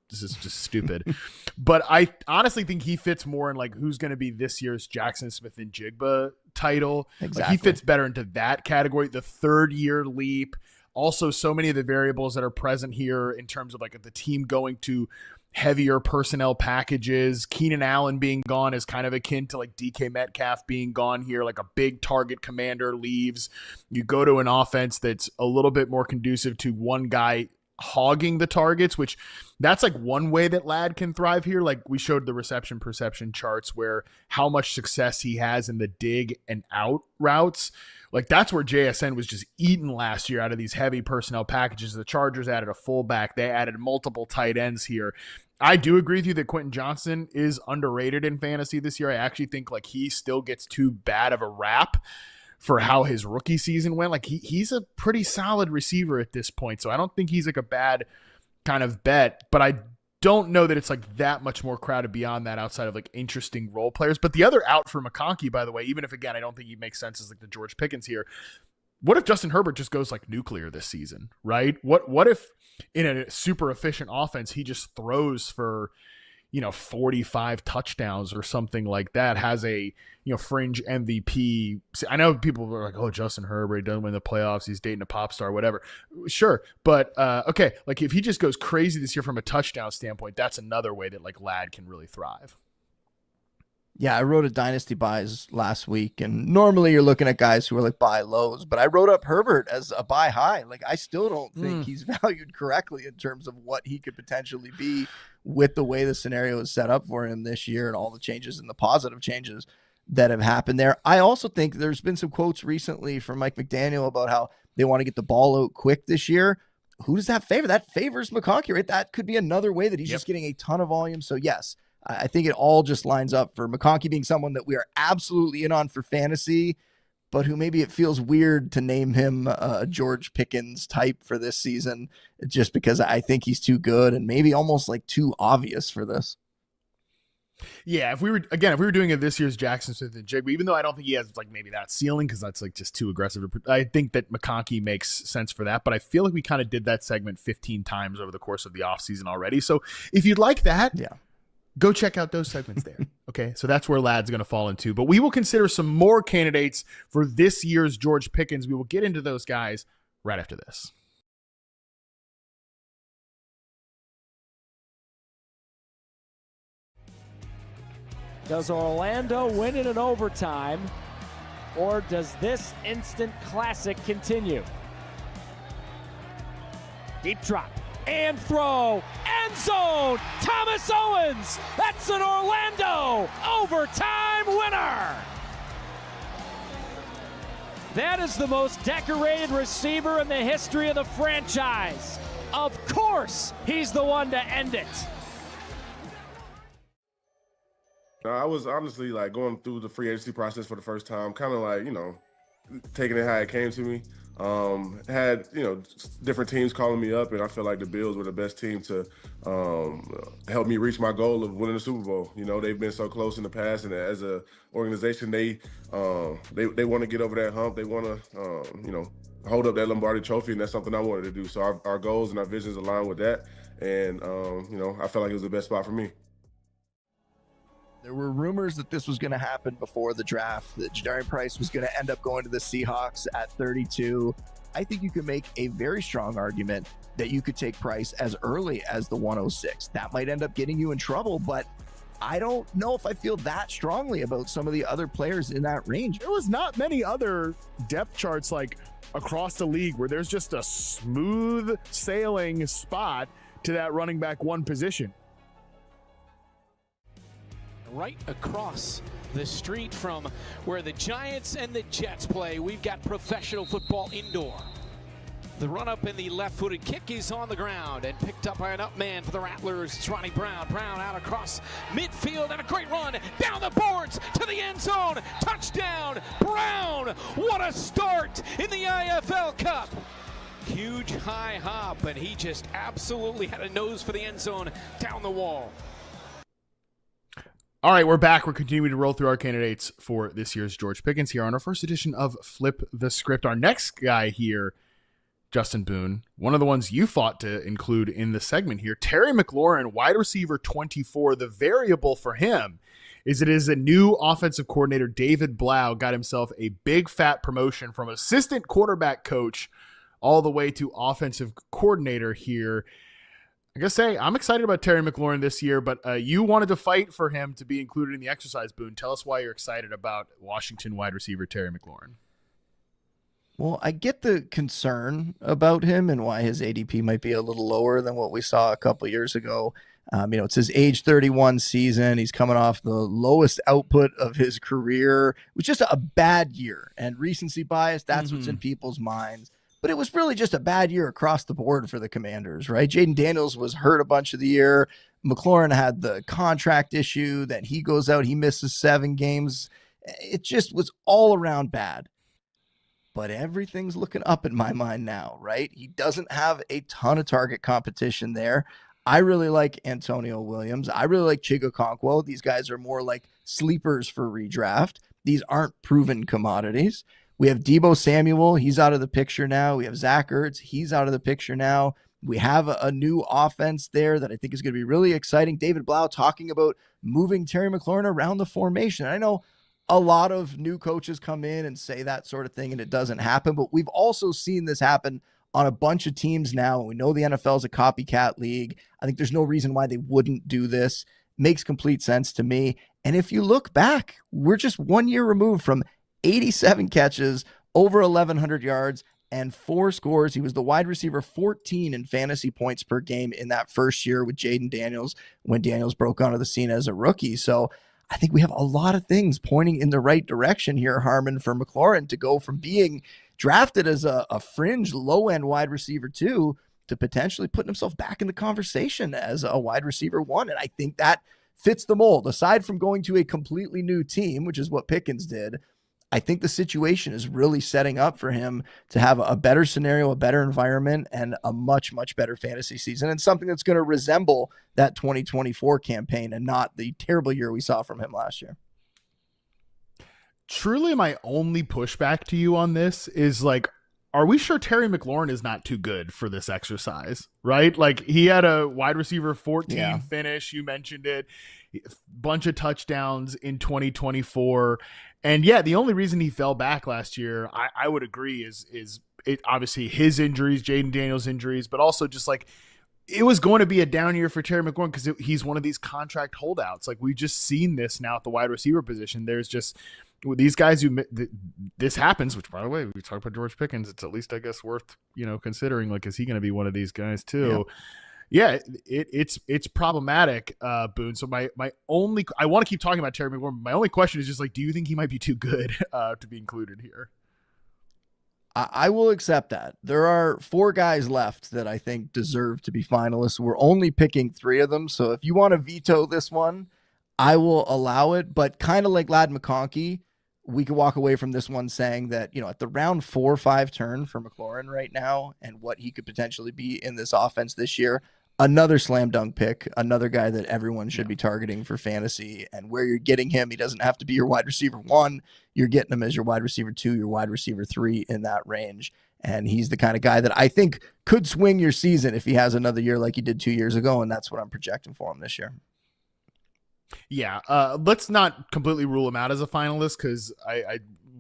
this is just stupid. But I honestly think he fits more in who's going to be this year's Jackson Smith and Jigba title. Exactly. He fits better into that category. The 3rd year leap. Also, so many of the variables that are present here in terms of the team going to heavier personnel packages. Keenan Allen being gone is kind of akin to DK Metcalf being gone here. A big target commander leaves. You go to an offense that's a little bit more conducive to one guy hogging the targets, which that's like one way that Ladd can thrive here. Like we showed the reception perception charts where how much success he has in the dig and out routes. Like that's where JSN was just eaten last year out of these heavy personnel packages. The Chargers added a fullback. They added multiple tight ends here. I do agree with you that Quentin Johnson is underrated in fantasy this year. I actually think like he still gets too bad of a rap for how his rookie season went. Like he's a pretty solid receiver at this point. So I don't think he's like a bad kind of bet, but I don't know that it's like that much more crowded beyond that outside of like interesting role players. But the other out for McConkey, by the way, even if again, I don't think he makes sense as like the George Pickens here. What if Justin Herbert just goes like nuclear this season, right? What if in a super efficient offense, he just throws for, 45 touchdowns or something like that, has a, fringe MVP. I know people are like, oh, Justin Herbert, he doesn't win the playoffs. He's dating a pop star, whatever. Sure. But okay. Like if he just goes crazy this year from a touchdown standpoint, that's another way that like Ladd can really thrive. Yeah, I wrote a dynasty buys last week, and normally you're looking at guys who are like buy lows, but I wrote up Herbert as a buy high. Like I still don't think he's valued correctly in terms of what he could potentially be with the way the scenario is set up for him this year and all the changes and the positive changes that have happened there. I also think there's been some quotes recently from Mike McDaniel about how they want to get the ball out quick this year. Who does that favor? That favors McConkey, right? That could be another way that he's just getting a ton of volume. So yes, I think it all just lines up for McConkey being someone that we are absolutely in on for fantasy, but who maybe it feels weird to name him a George Pickens type for this season, just because I think he's too good and maybe almost like too obvious for this. Yeah, if we were doing it this year's Jackson Smith and Jigba, even though I don't think he has like maybe that ceiling because that's like just too aggressive. I think that McConkey makes sense for that, but I feel like we kind of did that segment 15 times over the course of the offseason already. So if you'd like that, go check out those segments there. Okay, so that's where Ladd's going to fall into. But we will consider some more candidates for this year's George Pickens. We will get into those guys right after this. Does Orlando win it in overtime, or does this instant classic continue? Deep drop and throw, end zone, Thomas Owens. That's an Orlando overtime winner. That is the most decorated receiver in the history of the franchise. Of course, he's the one to end it. I was honestly like going through the free agency process for the first time, kind of like, taking it how it came to me. Had, different teams calling me up, and I felt like the Bills were the best team to help me reach my goal of winning the Super Bowl. They've been so close in the past, and as a organization, they want to get over that hump. They want to, hold up that Lombardi trophy, and that's something I wanted to do. So our goals and our visions align with that, and, I felt like it was the best spot for me. There were rumors that this was going to happen before the draft, that Jadarian Price was going to end up going to the Seahawks at 32. I think you can make a very strong argument that you could take Price as early as the 106. That might end up getting you in trouble, but I don't know if I feel that strongly about some of the other players in that range. There was not many other depth charts like across the league where there's just a smooth sailing spot to that running back one position. Right across the street from where the Giants and the Jets play, we've got professional football indoor. The run up in the left-footed kick is on the ground and picked up by an up man for the Rattlers. It's Ronnie Brown. Brown out across midfield and a great run down the boards to the end zone. Touchdown, Brown. What a start in the IFL Cup. Huge high hop, and he just absolutely had a nose for the end zone down the wall. All right, we're back. We're continuing to roll through our candidates for this year's George Pickens here on our first edition of Flip the Script. Our next guy here, Justin Boone, one of the ones you fought to include in the segment here, Terry McLaurin, wide receiver 24. The variable for him is it is a new offensive coordinator, David Blau, got himself a big fat promotion from assistant quarterback coach all the way to offensive coordinator here. I gotta say, I'm excited about Terry McLaurin this year, but you wanted to fight for him to be included in the exercise, Boone. Tell us why you're excited about Washington wide receiver Terry McLaurin. Well, I get the concern about him and why his ADP might be a little lower than what we saw a couple years ago. It's his age 31 season. He's coming off the lowest output of his career. It was just a bad year, and recency bias, that's what's in people's minds. But it was really just a bad year across the board for the Commanders, right? Jaden Daniels was hurt a bunch of the year. McLaurin had the contract issue that he goes out, he misses 7 games. It just was all around bad. But everything's looking up in my mind now, right? He doesn't have a ton of target competition there. I really like Antonio Williams. I really like Chigakonkwo. These guys are more like sleepers for redraft. These aren't proven commodities. We have Deebo Samuel. He's out of the picture now. We have Zach Ertz. He's out of the picture now. We have a new offense there that I think is going to be really exciting. David Blau talking about moving Terry McLaurin around the formation. I know a lot of new coaches come in and say that sort of thing, and it doesn't happen. But we've also seen this happen on a bunch of teams now. We know the NFL is a copycat league. I think there's no reason why they wouldn't do this. Makes complete sense to me. And if you look back, we're just 1 year removed from 87 catches, over 1,100 yards, and 4 scores. He was the wide receiver 14 in fantasy points per game in that first year with Jaden Daniels when Daniels broke onto the scene as a rookie. So I think we have a lot of things pointing in the right direction here, Harmon, for McLaurin to go from being drafted as a fringe low-end wide receiver 2 to potentially putting himself back in the conversation as a wide receiver 1. And I think that fits the mold. Aside from going to a completely new team, which is what Pickens did, I think the situation is really setting up for him to have a better scenario, a better environment, and a much, much better fantasy season, and something that's going to resemble that 2024 campaign and not the terrible year we saw from him last year. Truly, my only pushback to you on this is like, are we sure Terry McLaurin is not too good for this exercise, right? Like, he had a wide receiver 14 finish. You mentioned it. Bunch of touchdowns in 2024. And yeah, the only reason he fell back last year, I would agree, is it obviously his injuries, Jaden Daniels' injuries, but also just like it was going to be a down year for Terry McLaurin because he's one of these contract holdouts. Like, we've just seen this now at the wide receiver position. There's just with these guys who this happens, which by the way, we talked about George Pickens. It's at least, I guess, worth, considering, like, is he going to be one of these guys too? Yeah, it's problematic, Boone. So my only, I want to keep talking about Terry McLaurin. But my only question is just like, do you think he might be too good to be included here? I will accept that. There are 4 guys left that I think deserve to be finalists. We're only picking 3 of them. So if you want to veto this one, I will allow it. But kind of like Ladd McConkey, we could walk away from this one saying that, at the round 4 or 5 turn for McLaurin right now and what he could potentially be in this offense this year, another slam dunk pick, another guy that everyone should be targeting for fantasy. And where you're getting him, he doesn't have to be your wide receiver 1. You're getting him as your wide receiver 2, your wide receiver 3 in that range. And he's the kind of guy that I think could swing your season if he has another year like he did 2 years ago. And that's what I'm projecting for him this year. Yeah, let's not completely rule him out as a finalist because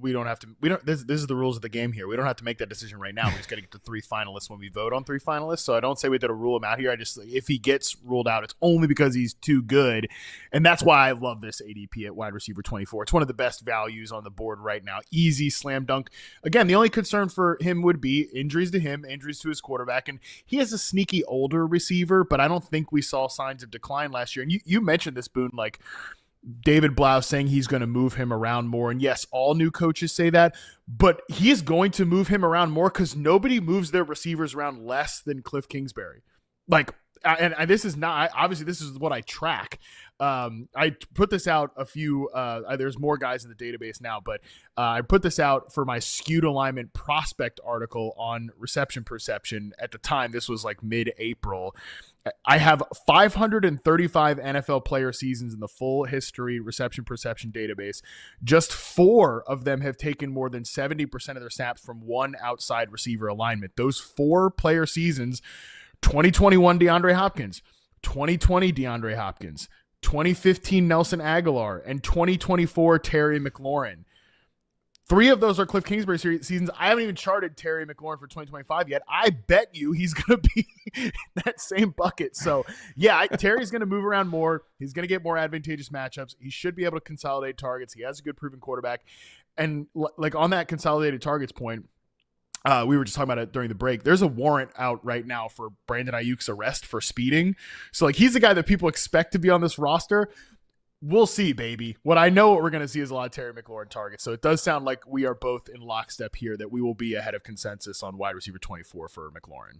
this is the rules of the game here. We don't have to make that decision right now. We just got to get to 3 finalists when we vote on 3 finalists. So I don't say we got to rule him out here. I just, if he gets ruled out, it's only because he's too good. And that's why I love this ADP at wide receiver 24. It's one of the best values on the board right now. Easy slam dunk. Again, the only concern for him would be injuries to him, injuries to his quarterback. And he has a sneaky older receiver, but I don't think we saw signs of decline last year. And you mentioned this, Boone, like, David Blau saying he's going to move him around more. And yes, all new coaches say that, but he is going to move him around more because nobody moves their receivers around less than Cliff Kingsbury. Like, and this is not, obviously this is what I track. I put this out there's more guys in the database now, but I put this out for my skewed alignment prospect article on reception perception. At the time, this was like mid-April. I have 535 NFL player seasons in the full history reception perception database. Just 4 of them have taken more than 70% of their snaps from one outside receiver alignment. Those 4 player seasons, 2021 DeAndre Hopkins, 2020 DeAndre Hopkins, 2015 Nelson Aguilar, and 2024 Terry McLaurin. 3 of those are Cliff Kingsbury seasons. I haven't even charted Terry McLaurin for 2025 yet. I bet you he's going to be in that same bucket. So, yeah, Terry's going to move around more. He's going to get more advantageous matchups. He should be able to consolidate targets. He has a good proven quarterback. And, like, on that consolidated targets point, We were just talking about it during the break. There's a warrant out right now for Brandon Ayuk's arrest for speeding. So like he's the guy that people expect to be on this roster. We'll see, baby. What we're going to see is a lot of Terry McLaurin targets. So it does sound like we are both in lockstep here that we will be ahead of consensus on wide receiver 24 for McLaurin.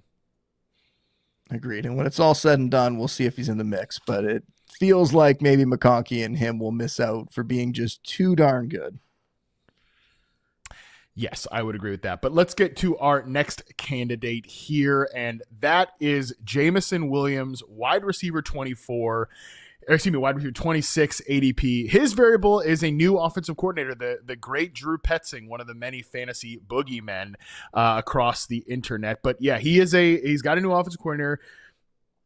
Agreed. And when it's all said and done, we'll see if he's in the mix. But it feels like maybe McConkey and him will miss out for being just too darn good. Yes, I would agree with that. But let's get to our next candidate here, and that is Jameson Williams, wide receiver 24. Wide receiver 26 ADP. His variable is a new offensive coordinator, the great Drew Petzing, one of the many fantasy boogeymen across the internet. But yeah, he's got a new offensive coordinator.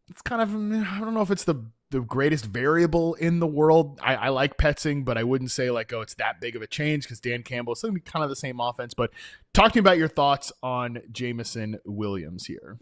It's kind of, I don't know if it's the greatest variable in the world. I like Petzing, but I wouldn't say like, oh, it's that big of a change because Dan Campbell is going to be kind of the same offense. But talk to me about your thoughts on Jameson Williams here.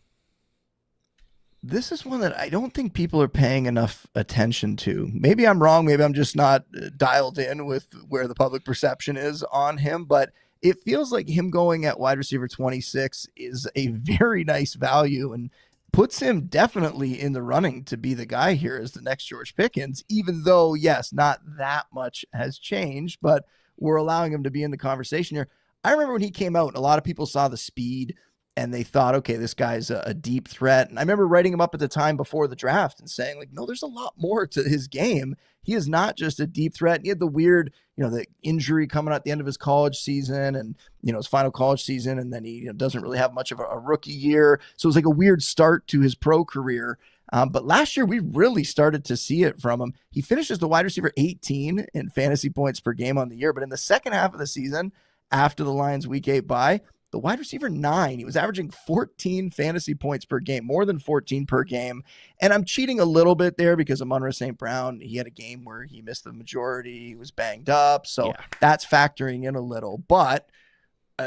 This is one that I don't think people are paying enough attention to. Maybe I'm wrong. Maybe I'm just not dialed in with where the public perception is on him, but it feels like him going at wide receiver 26 is a very nice value and puts him definitely in the running to be the guy here as the next George Pickens, even though, yes, not that much has changed, but we're allowing him to be in the conversation here. I remember when he came out, a lot of people saw the speed and they thought, okay, this guy's a deep threat. And I remember writing him up at the time before the draft and saying, like, no, there's a lot more to his game. He is not just a deep threat. And he had the weird, the injury coming at the end of his college season and, his final college season. And then he doesn't really have much of a rookie year. So it was like a weird start to his pro career. But last year, we really started to see it from him. He finished as the wide receiver 18 in fantasy points per game on the year. But in the second half of the season, after the Lions week 8 bye, the wide receiver 9, he was averaging 14 fantasy points per game, more than 14 per game. And I'm cheating a little bit there because Amon-Ra St. Brown, he had a game where he missed the majority. He was banged up. So that's factoring in a little. But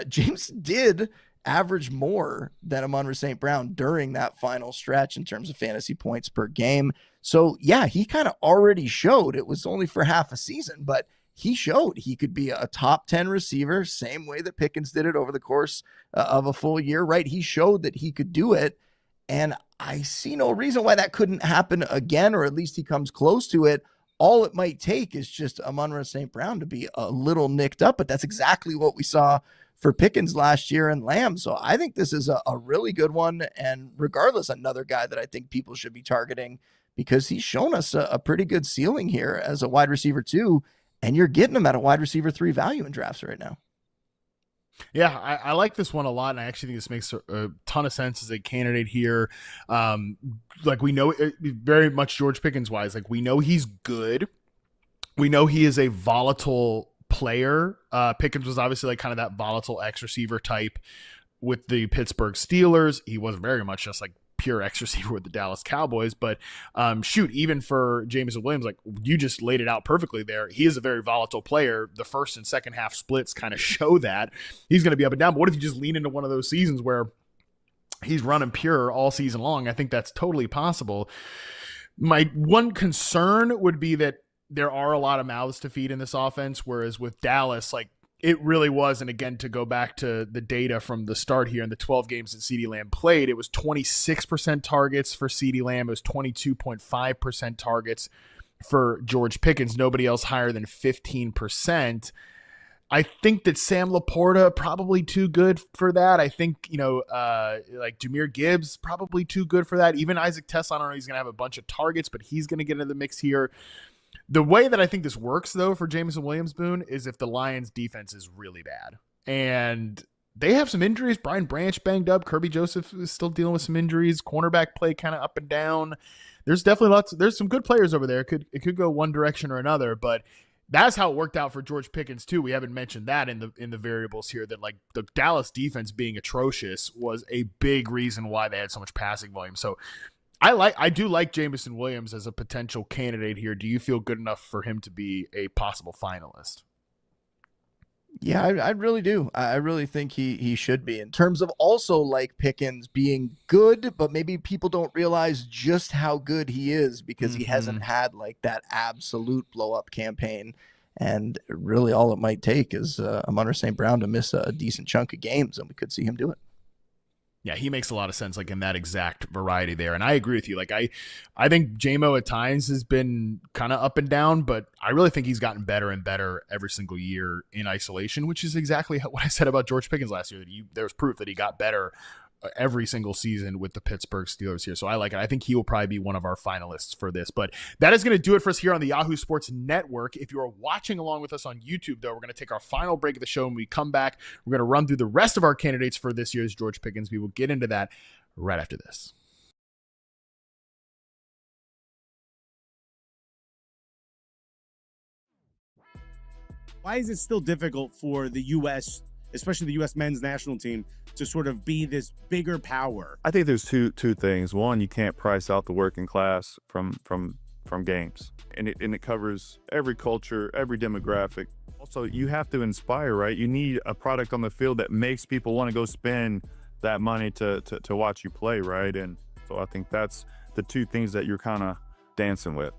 James did average more than Amon-Ra St. Brown during that final stretch in terms of fantasy points per game. So, yeah, he kind of already showed. It was only for half a season, but he showed he could be a top 10 receiver, same way that Pickens did it over the course of a full year, right? He showed that he could do it. And I see no reason why that couldn't happen again, or at least he comes close to it. All it might take is just Amon-Ra St. Brown to be a little nicked up, but that's exactly what we saw for Pickens last year and Lamb. So I think this is a really good one. And regardless, another guy that I think people should be targeting because he's shown us a pretty good ceiling here as a wide receiver too. And you're getting him at a wide receiver 3 value in drafts right now. Yeah, I like this one a lot, and I actually think this makes a ton of sense as a candidate here. Like we know very much George Pickens wise, like we know he's good. We know he is a volatile player. Pickens was obviously like kind of that volatile X receiver type with the Pittsburgh Steelers. He was very much just like pure X receiver with the Dallas Cowboys, but even for Jameson Williams, like you just laid it out perfectly there. He is a very volatile player. The first and second half splits kind of show that he's going to be up and down. But what if you just lean into one of those seasons where he's running pure all season long? I think that's totally possible. My one concern would be that there are a lot of mouths to feed in this offense, whereas with Dallas, like it really was. And again, to go back to the data from the start here in the 12 games that CeeDee Lamb played, it was 26% targets for CeeDee Lamb. It was 22.5% targets for George Pickens. Nobody else higher than 15%. I think that Sam Laporta probably too good for that. I think, like Jahmyr Gibbs probably too good for that. Even Isaac Tesla, I don't know, he's going to have a bunch of targets, but he's going to get into the mix here. The way that I think this works, though, for Jameson Williams, Boone, is if the Lions' defense is really bad. And they have some injuries. Brian Branch banged up. Kirby Joseph is still dealing with some injuries. Cornerback play kind of up and down. There's definitely there's some good players over there. It could go one direction or another, but that's how it worked out for George Pickens, too. We haven't mentioned that in the variables here, that like the Dallas defense being atrocious was a big reason why they had so much passing volume. So I do like Jameson Williams as a potential candidate here. Do you feel good enough for him to be a possible finalist? Yeah, I really do. I really think he should be, in terms of also like Pickens being good, but maybe people don't realize just how good he is because he hasn't had like that absolute blow up campaign. And really all it might take is Amon-Ra St. Brown to miss a decent chunk of games, and we could see him do it. Yeah, he makes a lot of sense, like in that exact variety there. And I agree with you. Like I think JMO at times has been kind of up and down, but I really think he's gotten better and better every single year in isolation, which is exactly what I said about George Pickens last year. That there's proof that he got better every single season with the Pittsburgh Steelers here. So I like it. I think he will probably be one of our finalists for this. But that is going to do it for us here on the Yahoo Sports Network. If you are watching along with us on YouTube, though, we're going to take our final break of the show. When we come back, we're going to run through the rest of our candidates for this year's George Pickens. We will get into that right after this. Why is it still difficult for the U.S., especially the U.S. men's national team, to sort of be this bigger power? I think there's two things. One, you can't price out the working class from games, and it covers every culture, every demographic. Also, you have to inspire, right? You need a product on the field that makes people want to go spend that money to watch you play, right? And so I think that's the two things that you're kind of dancing with.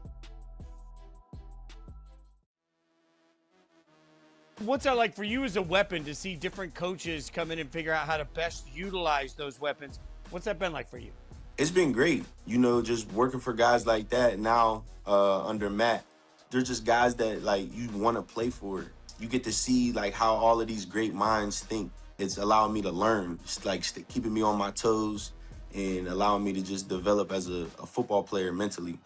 What's that like for you as a weapon to see different coaches come in and figure out how to best utilize those weapons? What's that been like for you? It's been great. You know, just working for guys like that now under Matt. They're just guys that, like, you want to play for. You get to see, like, how all of these great minds think. It's allowing me to learn. It's, like, keeping me on my toes and allowing me to just develop as a football player mentally.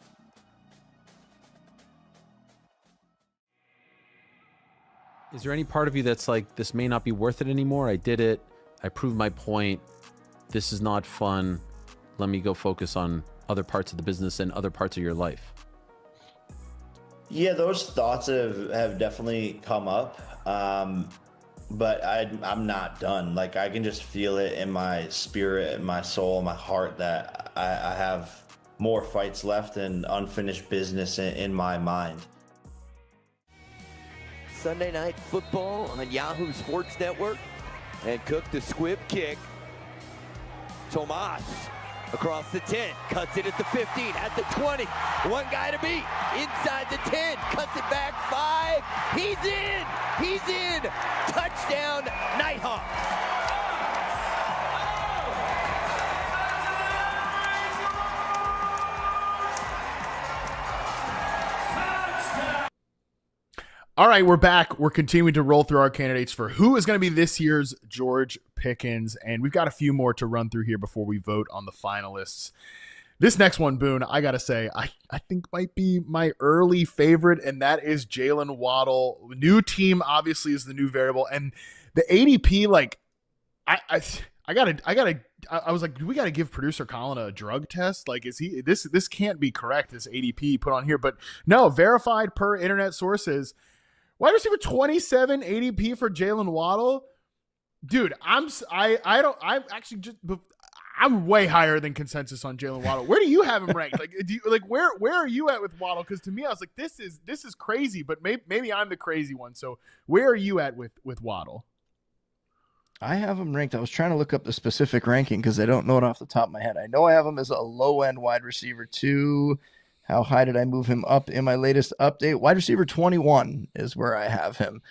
Is there any part of you that's like, this may not be worth it anymore? I did it. I proved my point. This is not fun. Let me go focus on other parts of the business and other parts of your life. Yeah, those thoughts have definitely come up. But I'm not done. Like, I can just feel it in my spirit, in my soul, my heart that I have more fights left and unfinished business in my mind. Sunday Night Football on Yahoo Sports Network. And Cook the squib kick. Tomas across the 10, cuts it at the 15, at the 20. One guy to beat, inside the 10, cuts it back 5. He's in! He's in! Touchdown, Nighthawks! All right, we're back. We're continuing to roll through our candidates for who is going to be this year's George Pickens, and we've got a few more to run through here before we vote on the finalists. This next one, Boone, I got to say, I think might be my early favorite, and that is Jalen Waddle. New team, obviously, is the new variable, and the ADP, like, I was like, do we got to give producer Colin a drug test? Like, is he, this can't be correct, this ADP put on here, but no, verified per internet sources. Wide receiver 27 ADP for Jalen Waddle. Dude, I'm way higher than consensus on Jalen Waddle. Where do you have him ranked? Like, where are you at with Waddle? Because to me, I was like, this is crazy, but maybe I'm the crazy one. So where are you at with Waddle? I have him ranked. I was trying to look up the specific ranking because I don't know it off the top of my head. I know I have him as a low-end wide receiver 2. How high did I move him up in my latest update? Wide receiver 21 is where I have him.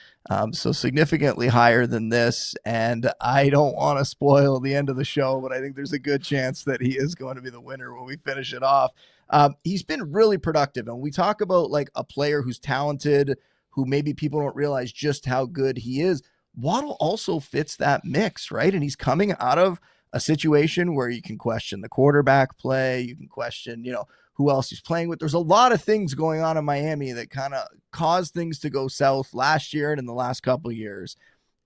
So significantly higher than this. And I don't want to spoil the end of the show, but I think there's a good chance that he is going to be the winner when we finish it off. He's been really productive. And we talk about like a player who's talented, who maybe people don't realize just how good he is. Waddle also fits that mix, right? And he's coming out of a situation where you can question the quarterback play. You can question, who else he's playing with. There's a lot of things going on in Miami that kind of caused things to go south last year and in the last couple of years.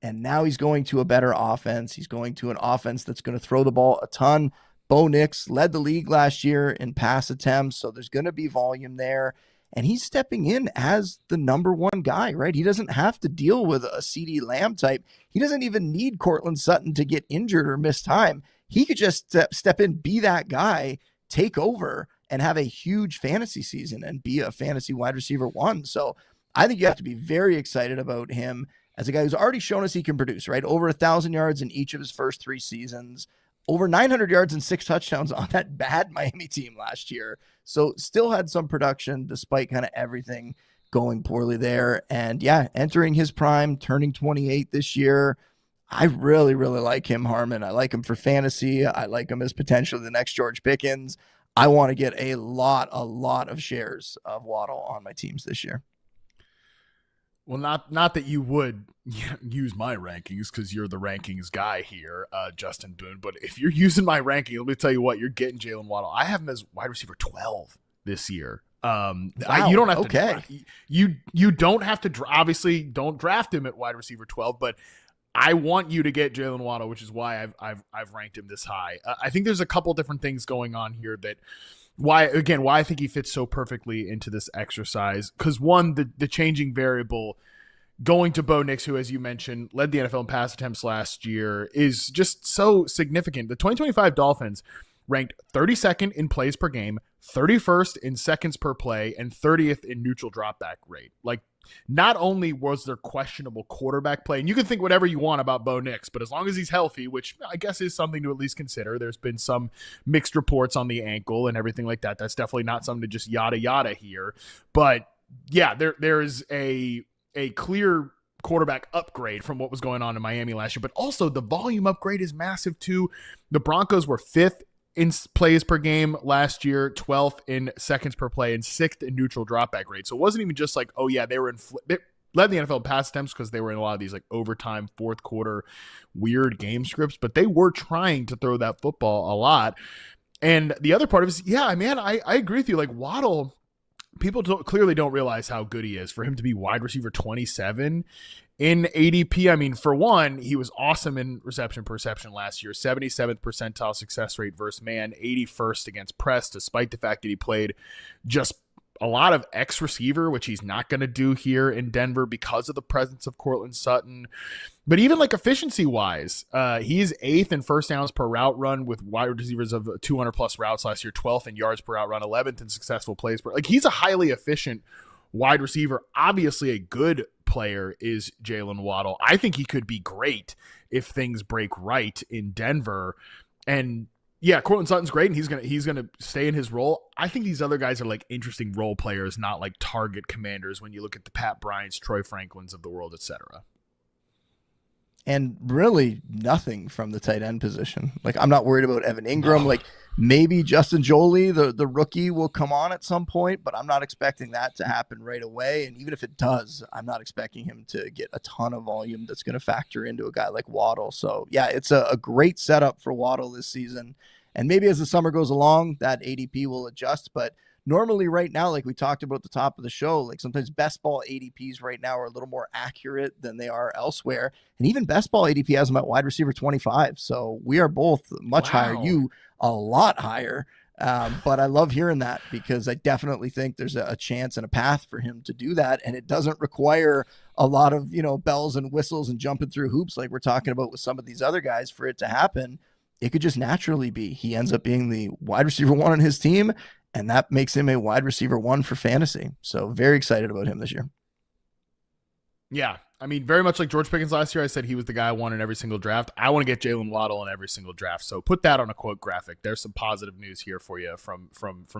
And now he's going to a better offense. He's going to an offense that's going to throw the ball a ton. Bo Nix led the league last year in pass attempts, so there's going to be volume there. And he's stepping in as the number one guy, right? He doesn't have to deal with a CeeDee Lamb type. He doesn't even need Cortland Sutton to get injured or miss time. He could just step in, be that guy, take over, and have a huge fantasy season and be a fantasy wide receiver 1. So I think you have to be very excited about him as a guy who's already shown us he can produce, right? Over 1,000 yards in each of his first 3 seasons, over 900 yards and 6 touchdowns on that bad Miami team last year. So still had some production despite kind of everything going poorly there. And yeah, entering his prime, turning 28 this year. I really, really like him, Harmon. I like him for fantasy. I like him as potentially the next George Pickens. I want to get a lot of shares of Waddle on my teams this year. Well, not that you would use my rankings because you're the rankings guy here, Justin Boone. But if you're using my ranking, let me tell you what, you're getting Jalen Waddle. I have him as wide receiver 12 this year. Wow, you don't have okay. to. You don't have to. Obviously, don't draft him at wide receiver 12, but I want you to get Jalen Waddle, which is why I've ranked him this high. I think there's a couple different things going on here that why I think he fits so perfectly into this exercise. Because one, the changing variable going to Bo Nix, who, as you mentioned, led the NFL in pass attempts last year, is just so significant. The 2025 Dolphins ranked 32nd in plays per game, 31st in seconds per play, and 30th in neutral dropback rate. Like, not only was there questionable quarterback play, and you can think whatever you want about Bo Nix, but as long as he's healthy, which I guess is something to at least consider, there's been some mixed reports on the ankle and everything like that. That's definitely not something to just yada yada here. But yeah, there is a clear quarterback upgrade from what was going on in Miami last year, but also the volume upgrade is massive too. The Broncos were 5th in plays per game last year, 12th in seconds per play, and 6th in neutral dropback rate. So it wasn't even just like, oh yeah, they led the NFL in pass attempts because they were in a lot of these like overtime, fourth quarter, weird game scripts, but they were trying to throw that football a lot. And the other part of it is, yeah, man, I agree with you. Like Waddle, people clearly don't realize how good he is for him to be wide receiver 27 in ADP. I mean, for one, he was awesome in reception per reception last year, 77th percentile success rate versus man, 81st against press, despite the fact that he played just a lot of X receiver, which he's not going to do here in Denver because of the presence of Courtland Sutton. But even like efficiency wise, he's 8th in first downs per route run with wide receivers of 200 plus routes last year, 12th in yards per route run, 11th in successful plays per. Like, he's a highly efficient wide receiver. Obviously a good player is Jalen Waddle. I think he could be great if things break right in Denver. And yeah, Courtland Sutton's great, and he's gonna stay in his role. I think these other guys are like interesting role players, not like target commanders when you look at the Pat Bryants, Troy Franklins of the world, etc. And really nothing from the tight end position. Like, I'm not worried about Evan Ingram. No. Like, maybe Justin Jolie, the rookie, will come on at some point, but I'm not expecting that to happen right away. And even if it does, I'm not expecting him to get a ton of volume that's going to factor into a guy like Waddle. So yeah, it's a great setup for Waddle this season. And maybe as the summer goes along, that ADP will adjust. But normally right now, like we talked about at the top of the show, like sometimes best ball ADPs right now are a little more accurate than they are elsewhere. And even best ball ADP has them at wide receiver 25. So we are both much higher. You a lot higher. But I love hearing that because I definitely think there's a chance and a path for him to do that. And it doesn't require a lot of, bells and whistles and jumping through hoops like we're talking about with some of these other guys for it to happen. It could just naturally be. He ends up being the wide receiver 1 on his team, and that makes him a wide receiver 1 for fantasy. So very excited about him this year. Yeah. I mean, very much like George Pickens last year, I said he was the guy I want in every single draft. I want to get Jalen Waddle in every single draft. So put that on a quote graphic. There's some positive news here for you from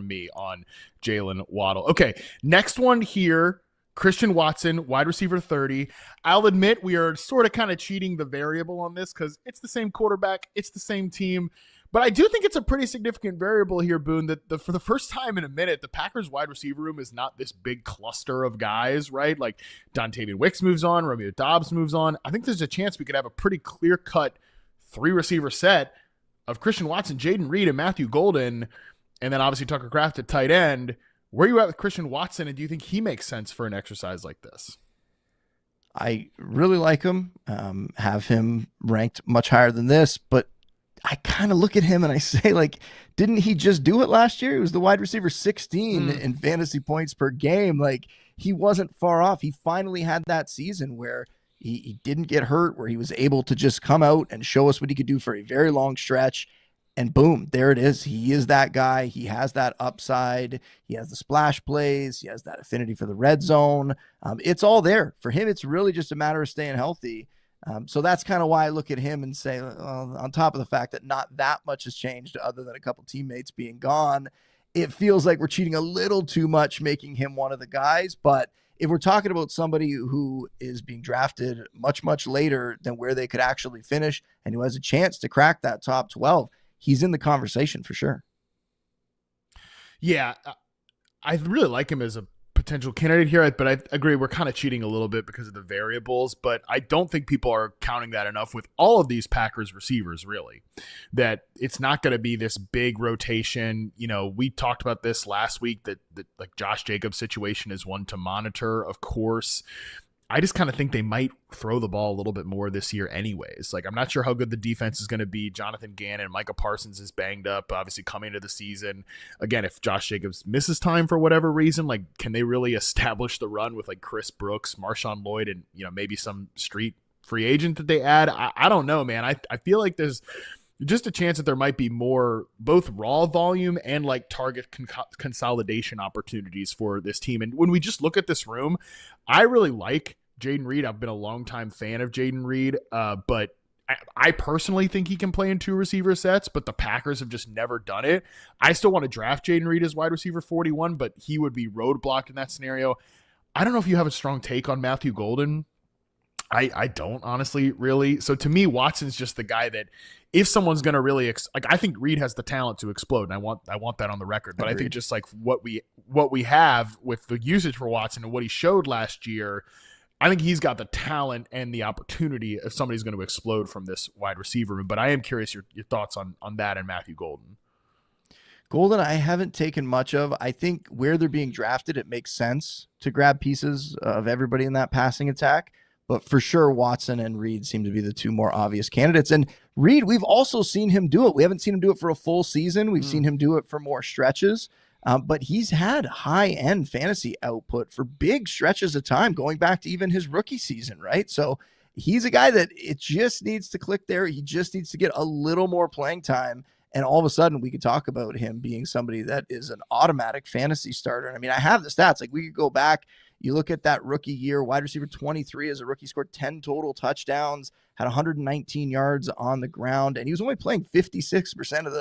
me on Jalen Waddle. Okay, next one here. Christian Watson, wide receiver 30. I'll admit we are sort of kind of cheating the variable on this because it's the same quarterback, it's the same team. But I do think it's a pretty significant variable here, Boone, that for the first time in a minute, the Packers wide receiver room is not this big cluster of guys, right? Like Dontavian Wicks moves on, Romeo Doubs moves on. I think there's a chance we could have a pretty clear-cut 3-receiver set of Christian Watson, Jaden Reed, and Matthew Golden, and then obviously Tucker Kraft at tight end. Where are you at with Christian Watson, and do you think he makes sense for an exercise like this? I really like him, have him ranked much higher than this, but I kind of look at him and I say, like, didn't he just do it last year? He was the wide receiver 16 in fantasy points per game. Like, he wasn't far off. He finally had that season where he didn't get hurt, where he was able to just come out and show us what he could do for a very long stretch. And boom, there it is. He is that guy. He has that upside. He has the splash plays. He has that affinity for the red zone. It's all there. For him, it's really just a matter of staying healthy. So that's kind of why I look at him and say, on top of the fact that not that much has changed other than a couple teammates being gone, it feels like we're cheating a little too much making him one of the guys. But if we're talking about somebody who is being drafted much, much later than where they could actually finish and who has a chance to crack that top 12, he's in the conversation for sure. Yeah, I really like him as a potential candidate here, but I agree we're kind of cheating a little bit because of the variables, but I don't think people are counting that enough with all of these Packers receivers, really, that it's not going to be this big rotation. You know, we talked about this last week that like Josh Jacobs' situation is one to monitor, of course. I just kind of think they might throw the ball a little bit more this year anyways. Like, I'm not sure how good the defense is going to be. Jonathan Gannon, Micah Parsons is banged up, obviously coming into the season. Again, if Josh Jacobs misses time for whatever reason, like, can they really establish the run with like Chris Brooks, Marshawn Lloyd, and, you know, maybe some street free agent that they add? I don't know, man. I feel like there's just a chance that there might be more both raw volume and like target consolidation opportunities for this team. And when we just look at this room, I really like Jayden Reed. I've been a longtime fan of Jayden Reed, but I personally think he can play in 2 receiver sets, but the Packers have just never done it. I still want to draft Jayden Reed as wide receiver 41, but he would be roadblocked in that scenario. I don't know if you have a strong take on Matthew Golden. I don't, honestly, really. So to me, Watson's just the guy that if someone's going to really I think Reed has the talent to explode, and I want that on the record. But Agreed. I think just like what we have with the usage for Watson and what he showed last year, I think he's got the talent and the opportunity if somebody's going to explode from this wide receiver room. But I am curious your thoughts on that and Matthew Golden. Golden, I haven't taken much of. I think where they're being drafted, it makes sense to grab pieces of everybody in that passing attack. But for sure, Watson and Reed seem to be the 2 more obvious candidates. And Reed, we've also seen him do it. We haven't seen him do it for a full season. We've seen him do it for more stretches. But he's had high-end fantasy output for big stretches of time, going back to even his rookie season, right? So he's a guy that it just needs to click there. He just needs to get a little more playing time. And all of a sudden, we could talk about him being somebody that is an automatic fantasy starter. And I mean, I have the stats. Like, we could go back. You look at that rookie year, wide receiver 23 as a rookie, scored 10 total touchdowns, had 119 yards on the ground, and he was only playing 56% of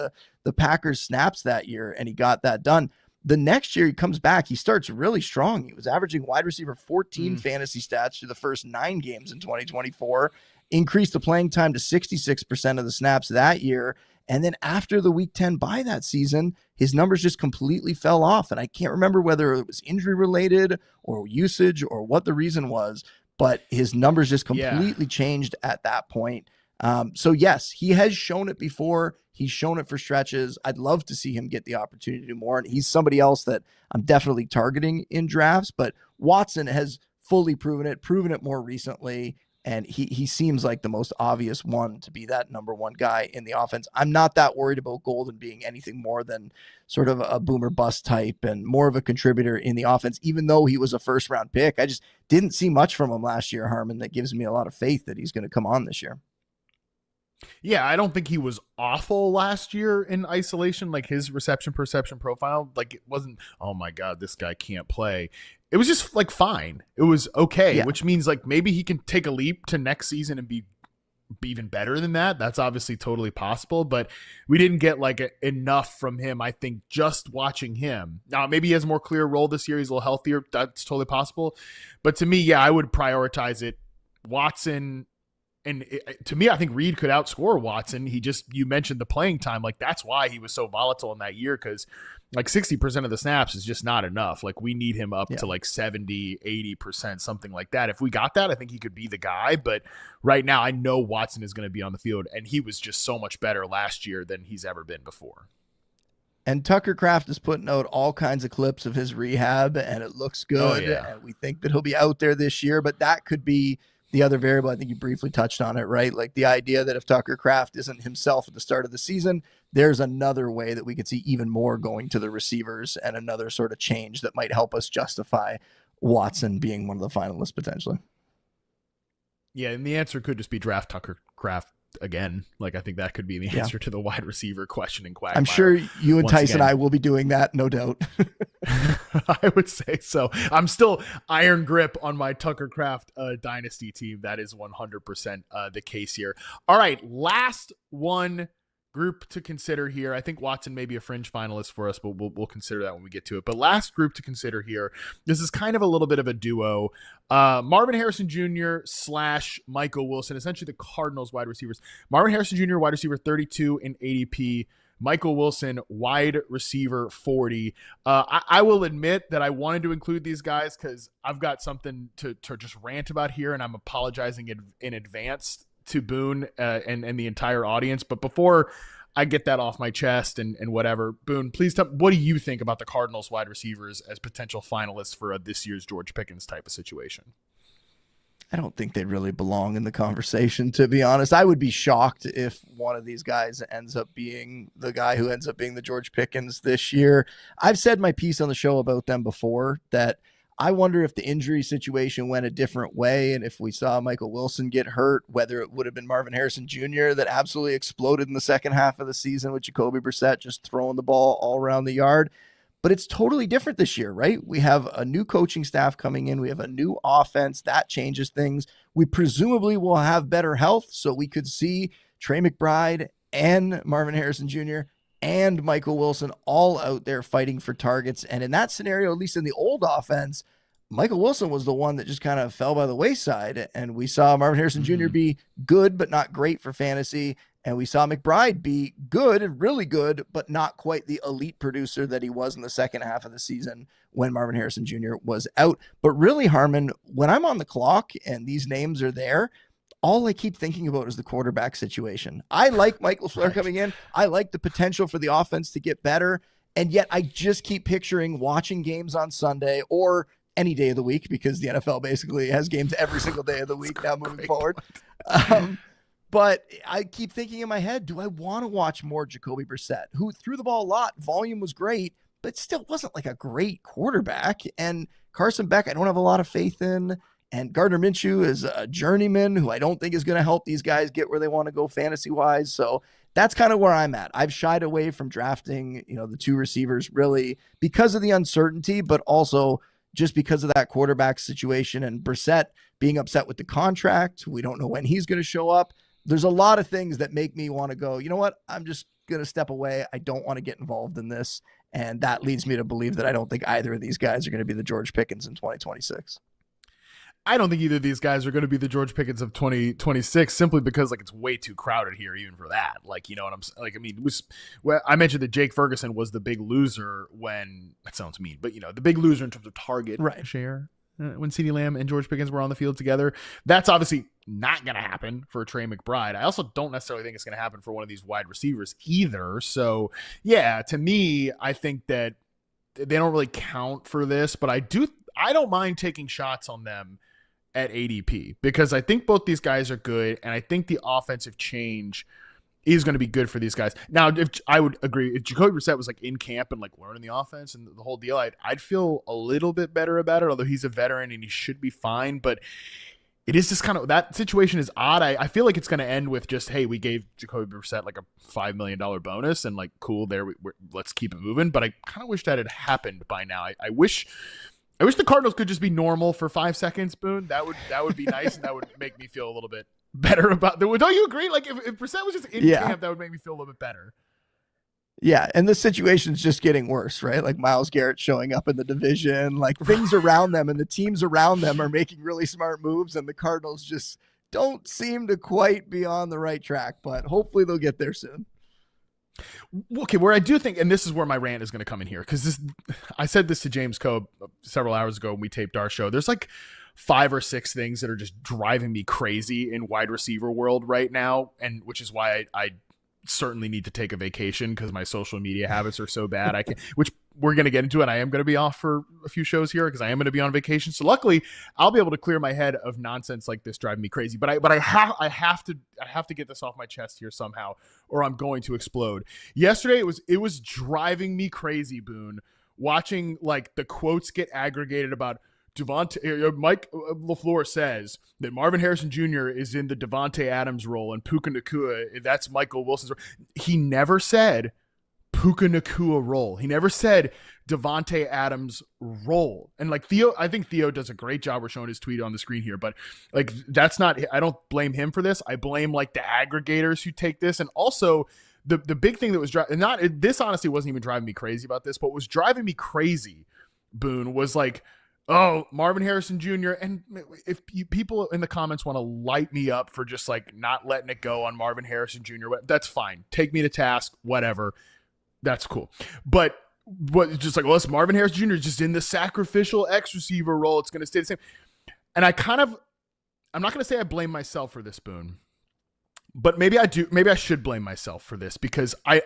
the Packers snaps that year, and he got that done. The next year he comes back, he starts really strong. He was averaging wide receiver 14 fantasy stats through the first 9 games in 2024, increased the playing time to 66% of the snaps that year. And then after the week 10 bye that season, his numbers just completely fell off. And I can't remember whether it was injury related or usage or what the reason was, but his numbers just completely changed at that point. So yes, he has shown it before. He's shown it for stretches. I'd love to see him get the opportunity to do more. And he's somebody else that I'm definitely targeting in drafts, but Watson has fully proven it more recently. And he seems like the most obvious one to be that number 1 guy in the offense. I'm not that worried about Golden being anything more than sort of a boomer bust type and more of a contributor in the offense, even though he was a first-round pick. I just didn't see much from him last year, Harmon, that gives me a lot of faith that he's going to come on this year. Yeah, I don't think he was awful last year in isolation. Like, his reception perception profile, like, it wasn't, oh my God, this guy can't play. It was just like fine. It was okay, which means like maybe he can take a leap to next season and be even better than that. That's obviously totally possible, but we didn't get like enough from him, I think, just watching him. Now, maybe he has a more clear role this year. He's a little healthier. That's totally possible. But to me, yeah, I would prioritize it. Watson. And to me, I think Reed could outscore Watson. You mentioned the playing time. Like, that's why he was so volatile in that year, because like 60% of the snaps is just not enough. Like, we need him up to like 70, 80%, something like that. If we got that, I think he could be the guy. But right now, I know Watson is going to be on the field, and he was just so much better last year than he's ever been before. And Tucker Kraft is putting out all kinds of clips of his rehab, and it looks good. And we think that he'll be out there this year, but that could be the other variable. I think you briefly touched on it, right? Like the idea that if Tucker Kraft isn't himself at the start of the season, there's another way that we could see even more going to the receivers and another sort of change that might help us justify Watson being one of the finalists potentially. Yeah, and the answer could just be draft Tucker Kraft again. Like, I think that could be the answer to the wide receiver question in quagmire. I'm sure you and Tyson and I will be doing that, no doubt. I would say so. I'm still iron grip on my Tucker Kraft dynasty team. That is 100% the case here. All right, last one group to consider here. I think Watson may be a fringe finalist for us, but we'll consider that when we get to it. But last group to consider here, this is kind of a little bit of a duo. Marvin Harrison Jr. / Michael Wilson, essentially the Cardinals wide receivers. Marvin Harrison Jr., wide receiver 32 in ADP. Michael Wilson, wide receiver 40. I will admit that I wanted to include these guys because I've got something to just rant about here, and I'm apologizing in advance to Boone and the entire audience. But before I get that off my chest and whatever, Boone, please tell me, what do you think about the Cardinals wide receivers as potential finalists for this year's George Pickens type of situation? I don't think they really belong in the conversation, to be honest. I would be shocked if one of these guys ends up being the guy who ends up being the George Pickens this year. I've said my piece on the show about them before, that I wonder if the injury situation went a different way, and if we saw Michael Wilson get hurt, whether it would have been Marvin Harrison Jr. that absolutely exploded in the second half of the season with Jacoby Brissett just throwing the ball all around the yard. But it's totally different this year, right? We have a new coaching staff coming in. We have a new offense. That changes things. We presumably will have better health, so we could see Trey McBride and Marvin Harrison Jr. and Michael Wilson all out there fighting for targets. And in that scenario, at least in the old offense, Michael Wilson was the one that just kind of fell by the wayside. And we saw Marvin Harrison Jr. be good, but not great for fantasy. And we saw McBride be good and really good, but not quite the elite producer that he was in the second half of the season when Marvin Harrison Jr. was out. But really, Harmon, when I'm on the clock and these names are there, all I keep thinking about is the quarterback situation. I like Michael LaFleur coming in. I like the potential for the offense to get better. And yet I just keep picturing watching games on Sunday or any day of the week, because the NFL basically has games every single day of the week now moving forward. But I keep thinking in my head, do I want to watch more Jacoby Brissett, who threw the ball a lot, volume was great, but still wasn't like a great quarterback. And Carson Beck, I don't have a lot of faith in. And Gardner Minshew is a journeyman who I don't think is going to help these guys get where they want to go fantasy-wise. So that's kind of where I'm at. I've shied away from drafting, the two receivers really because of the uncertainty, but also just because of that quarterback situation and Brissett being upset with the contract. We don't know when he's going to show up. There's a lot of things that make me want to go, you know what? I'm just going to step away. I don't want to get involved in this. And that leads me to believe that I don't think either of these guys are going to be the George Pickens in 2026. I don't think either of these guys are going to be the George Pickens of 2026 simply because it's way too crowded here even for that. You know what I'm saying? I mentioned that Jake Ferguson was the big loser when, that sounds mean, but the big loser in terms of target share when CeeDee Lamb and George Pickens were on the field together. That's obviously not going to happen for Trey McBride. I also don't necessarily think it's going to happen for one of these wide receivers either. So yeah, to me, I think that they don't really count for this, but I don't mind taking shots on them at ADP because I think both these guys are good, and I think the offensive change is going to be good for these guys. Now, if I would agree, if Jacoby Brissett was in camp and learning the offense and the whole deal, I'd feel a little bit better about it, although he's a veteran and he should be fine. But it is just kind of, that situation is odd. I feel like it's going to end with just, hey, we gave Jacoby Brissett a $5 million bonus and cool, let's keep it moving. But I kind of wish that had happened by now. I wish the Cardinals could just be normal for 5 seconds, Boone. That would be nice, and that would make me feel a little bit better about that. Don't you agree? If Brissett was just in camp, that would make me feel a little bit better. Yeah, and the situation's just getting worse, right? Myles Garrett showing up in the division, things around them and the teams around them are making really smart moves, and the Cardinals just don't seem to quite be on the right track, but hopefully they'll get there soon. Okay, where I do think, and this is where my rant is going to come in here, because I said this to James Coe several hours ago when we taped our show. There's 5 or 6 things that are just driving me crazy in wide receiver world right now, and which is why I certainly need to take a vacation because my social media habits are so bad. I can, which we're going to get into, and I am going to be off for a few shows here because I am going to be on vacation. So luckily, I'll be able to clear my head of nonsense like this driving me crazy. But I have to get this off my chest here somehow, or I'm going to explode. Yesterday it was driving me crazy, Boone, watching the quotes get aggregated about Mike LaFleur says that Marvin Harrison Jr. is in the Devontae Adams role and Puka Nacua, that's Michael Wilson's role. He never said Puka Nacua role. He never said Devontae Adams role. And Theo, I think Theo does a great job. We're showing his tweet on the screen here, but that's not, I don't blame him for this. I blame the aggregators who take this. And also the big thing that was driving, this honestly wasn't even driving me crazy about this, but what was driving me crazy, Boone, was like, oh, Marvin Harrison Jr. And if people in the comments want to light me up for just like not letting it go on Marvin Harrison Jr., that's fine. Take me to task, whatever. That's cool. But what, just like, well, it's Marvin Harrison Jr. just in the sacrificial X receiver role. It's going to stay the same. And I'm not going to say I blame myself for this, Boone, but maybe I do. Maybe I should blame myself for this because I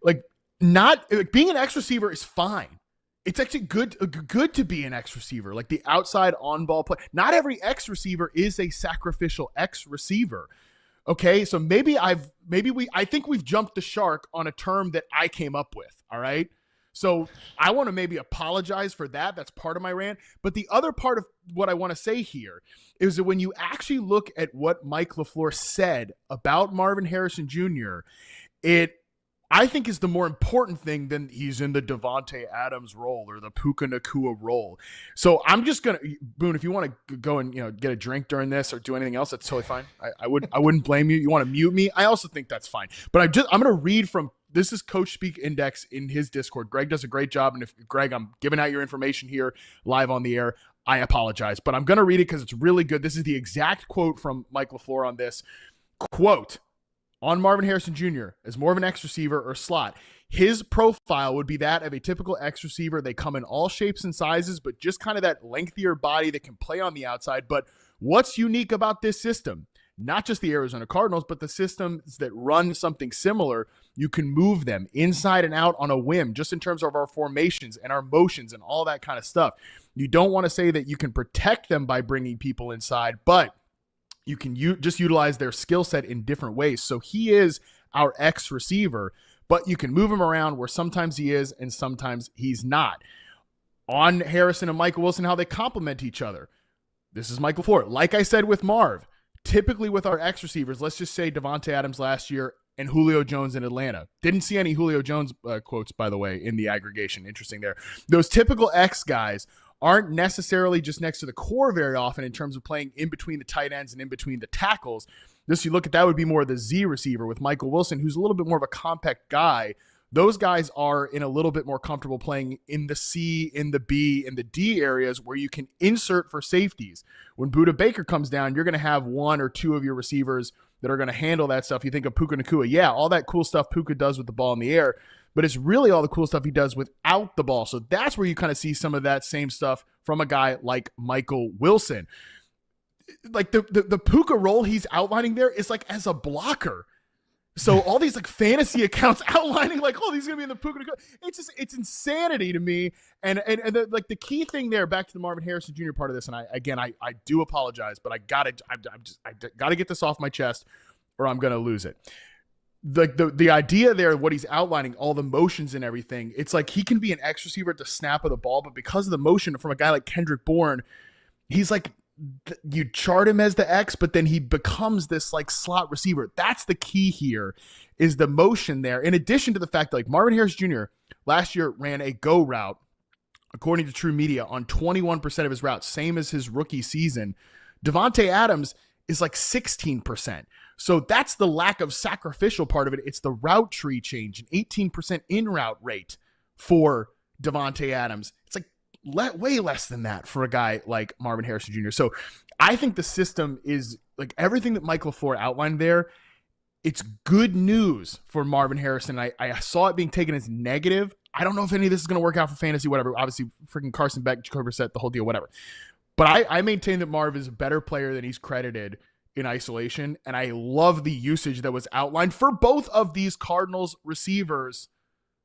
like not being an X receiver is fine. It's actually good to be an X receiver, like the outside on ball play. Not every X receiver is a sacrificial X receiver. Okay. So I think we've jumped the shark on a term that I came up with. All right. So I want to maybe apologize for that. That's part of my rant. But the other part of what I want to say here is that when you actually look at what Mike LaFleur said about Marvin Harrison Jr., I think is the more important thing than he's in the Devontae Adams role or the Puka Nacua role. So I'm just going to, Boone, if you want to go and get a drink during this or do anything else, that's totally fine. I wouldn't blame you. You want to mute me? I also think that's fine. But I'm going to read from, this is Coach Speak Index in his Discord. Greg does a great job. And if Greg, I'm giving out your information here live on the air, I apologize. But I'm going to read it because it's really good. This is the exact quote from Mike LaFleur on this. Quote, on Marvin Harrison Jr. as more of an X receiver or slot, his profile would be that of a typical X receiver. They come in all shapes and sizes, but just kind of that lengthier body that can play on the outside. But what's unique about this system? Not just the Arizona Cardinals, but the systems that run something similar. You can move them inside and out on a whim, just in terms of our formations and our motions and all that kind of stuff. You don't want to say that you can protect them by bringing people inside, but you can just utilize their skill set in different ways. So he is our X receiver, but you can move him around where sometimes he is and sometimes he's not. On Harrison and Michael Wilson, how they complement each other. This is Michael LaFleur. Like I said with Marv, typically with our X receivers, let's just say Devontae Adams last year and Julio Jones in Atlanta. Didn't see any Julio Jones quotes, by the way, in the aggregation. Interesting there. Those typical X guys aren't necessarily just next to the core very often in terms of playing in between the tight ends and in between the tackles. This, you look at that, would be more of the Z receiver with Michael Wilson, who's a little bit more of a compact guy. Those guys are in a little bit more comfortable playing in the C, in the B, in the D areas where you can insert for safeties. When Budda Baker comes down, you're going to have one or two of your receivers that are going to handle that stuff. You think of Puka Nacua. Yeah, all that cool stuff Puka does with the ball in the air, but it's really all the cool stuff he does without the ball. So that's where you kind of see some of that same stuff from a guy like Michael Wilson. Like the Puka role he's outlining there is like as a blocker. So all these like fantasy accounts outlining like, oh, he's going to be in the Puka. It's insanity to me. And the key thing there, back to the Marvin Harrison Jr. part of this, and I do apologize, but I gotta get this off my chest or I'm going to lose it. The idea there, what he's outlining, all the motions and everything, it's like he can be an X receiver at the snap of the ball, but because of the motion from a guy like Kendrick Bourne, he's like, you chart him as the X, but then he becomes this like slot receiver. That's the key here, is the motion there. In addition to the fact that like Marvin Harris Jr. last year ran a go route, according to True Media, on 21% of his routes, same as his rookie season. Devontae Adams is like 16%. So that's the lack of sacrificial part of it. It's the route tree change, an 18% in route rate for Devontae Adams. It's like way less than that for a guy like Marvin Harrison Jr. So I think the system is like everything that Mike LaFleur outlined there. It's good news for Marvin Harrison. I saw it being taken as negative. I don't know if any of this is going to work out for fantasy, whatever. Obviously, freaking Carson Beck, Jacoby Brissett, the whole deal, whatever. But I maintain that Marv is a better player than he's credited in isolation, and I love the usage that was outlined for both of these Cardinals receivers,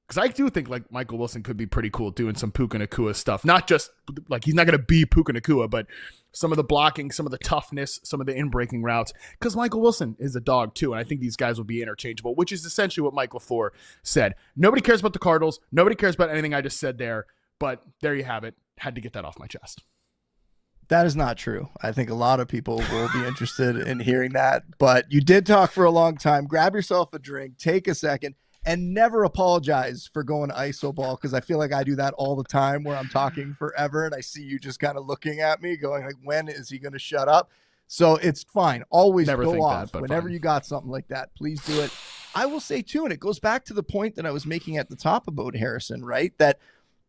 because I do think like Michael Wilson could be pretty cool doing some Puka Nacua stuff. Not just like he's not going to be Puka Nacua, but some of the blocking, some of the toughness, some of the in-breaking routes, because Michael Wilson is a dog too, and I think these guys will be interchangeable, which is essentially what Mike LaFleur said. Nobody cares about the Cardinals. Nobody cares about anything I just said there, but there you have it. Had to get that off my chest. That is not true. I think a lot of people will be interested in hearing that, but you did talk for a long time. Grab yourself a drink, take a second, and never apologize for going ISO ball, because I feel like I do that all the time where I'm talking forever and I see you just kind of looking at me going like, when is he going to shut up? So it's fine. Always never go off that, whenever fine. You got something like that. Please do it. I will say too, and it goes back to the point that I was making at the top about Harrison, right? That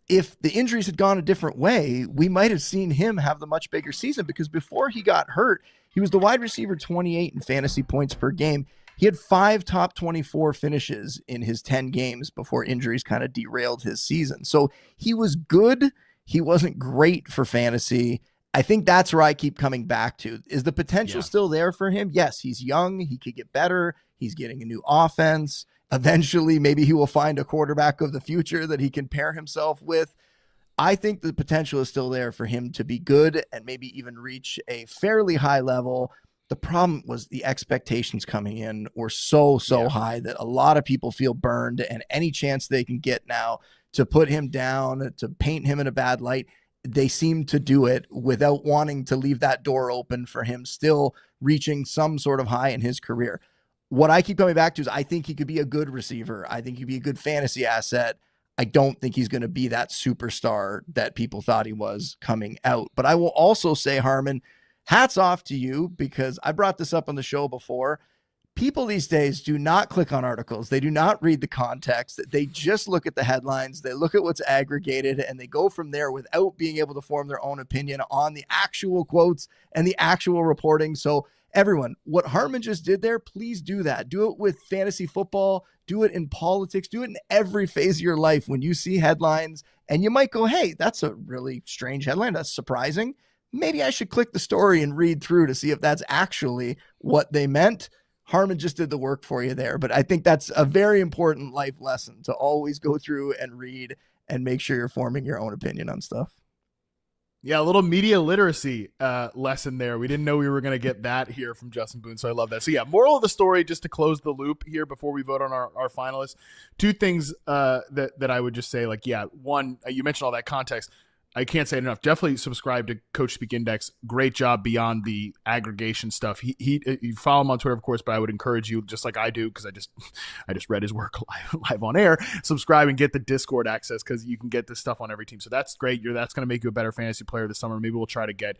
if the injuries had gone a different way, we might have seen him have the much bigger season, because before he got hurt, he was the wide receiver 28 in fantasy points per game. He had 5 top 24 finishes in his 10 games before injuries kind of derailed his season. So he was good. He wasn't great for fantasy. I think that's where I keep coming back to. Is the potential still there for him? Yes, he's young. He could get better. He's getting a new offense. Eventually, maybe he will find a quarterback of the future that he can pair himself with. I think the potential is still there for him to be good and maybe even reach a fairly high level. The problem was the expectations coming in were so high that a lot of people feel burned, and any chance they can get now to put him down, to paint him in a bad light, they seem to do it without wanting to leave that door open for him still reaching some sort of high in his career. What I keep coming back to is I think he could be a good receiver. I think he'd be a good fantasy asset. I don't think he's going to be that superstar that people thought he was coming out. But I will also say, Harmon, hats off to you, because I brought this up on the show before. People these days do not click on articles. They do not read the context. They just look at the headlines. They look at what's aggregated, and they go from there without being able to form their own opinion on the actual quotes and the actual reporting. So everyone, what Harmon just did there, please do that. Do it with fantasy football. Do it in politics. Do it in every phase of your life. When you see headlines and you might go, hey, that's a really strange headline. That's surprising. Maybe I should click the story and read through to see if that's actually what they meant. Harmon just did the work for you there. But I think that's a very important life lesson, to always go through and read and make sure you're forming your own opinion on stuff. Yeah, a little media literacy lesson there. We didn't know we were going to get that here from Justin Boone, so I love that. So yeah, moral of the story, just to close the loop here before we vote on our finalists, 2 things that I would just say, like, yeah, one, you mentioned all that context. I can't say it enough. Definitely subscribe to Coach Speak Index. Great job beyond the aggregation stuff. You follow him on Twitter, of course, but I would encourage you, just like I do, because I just read his work live on air. Subscribe and get the Discord access, because you can get this stuff on every team. So that's great. That's going to make you a better fantasy player this summer. Maybe we'll try to get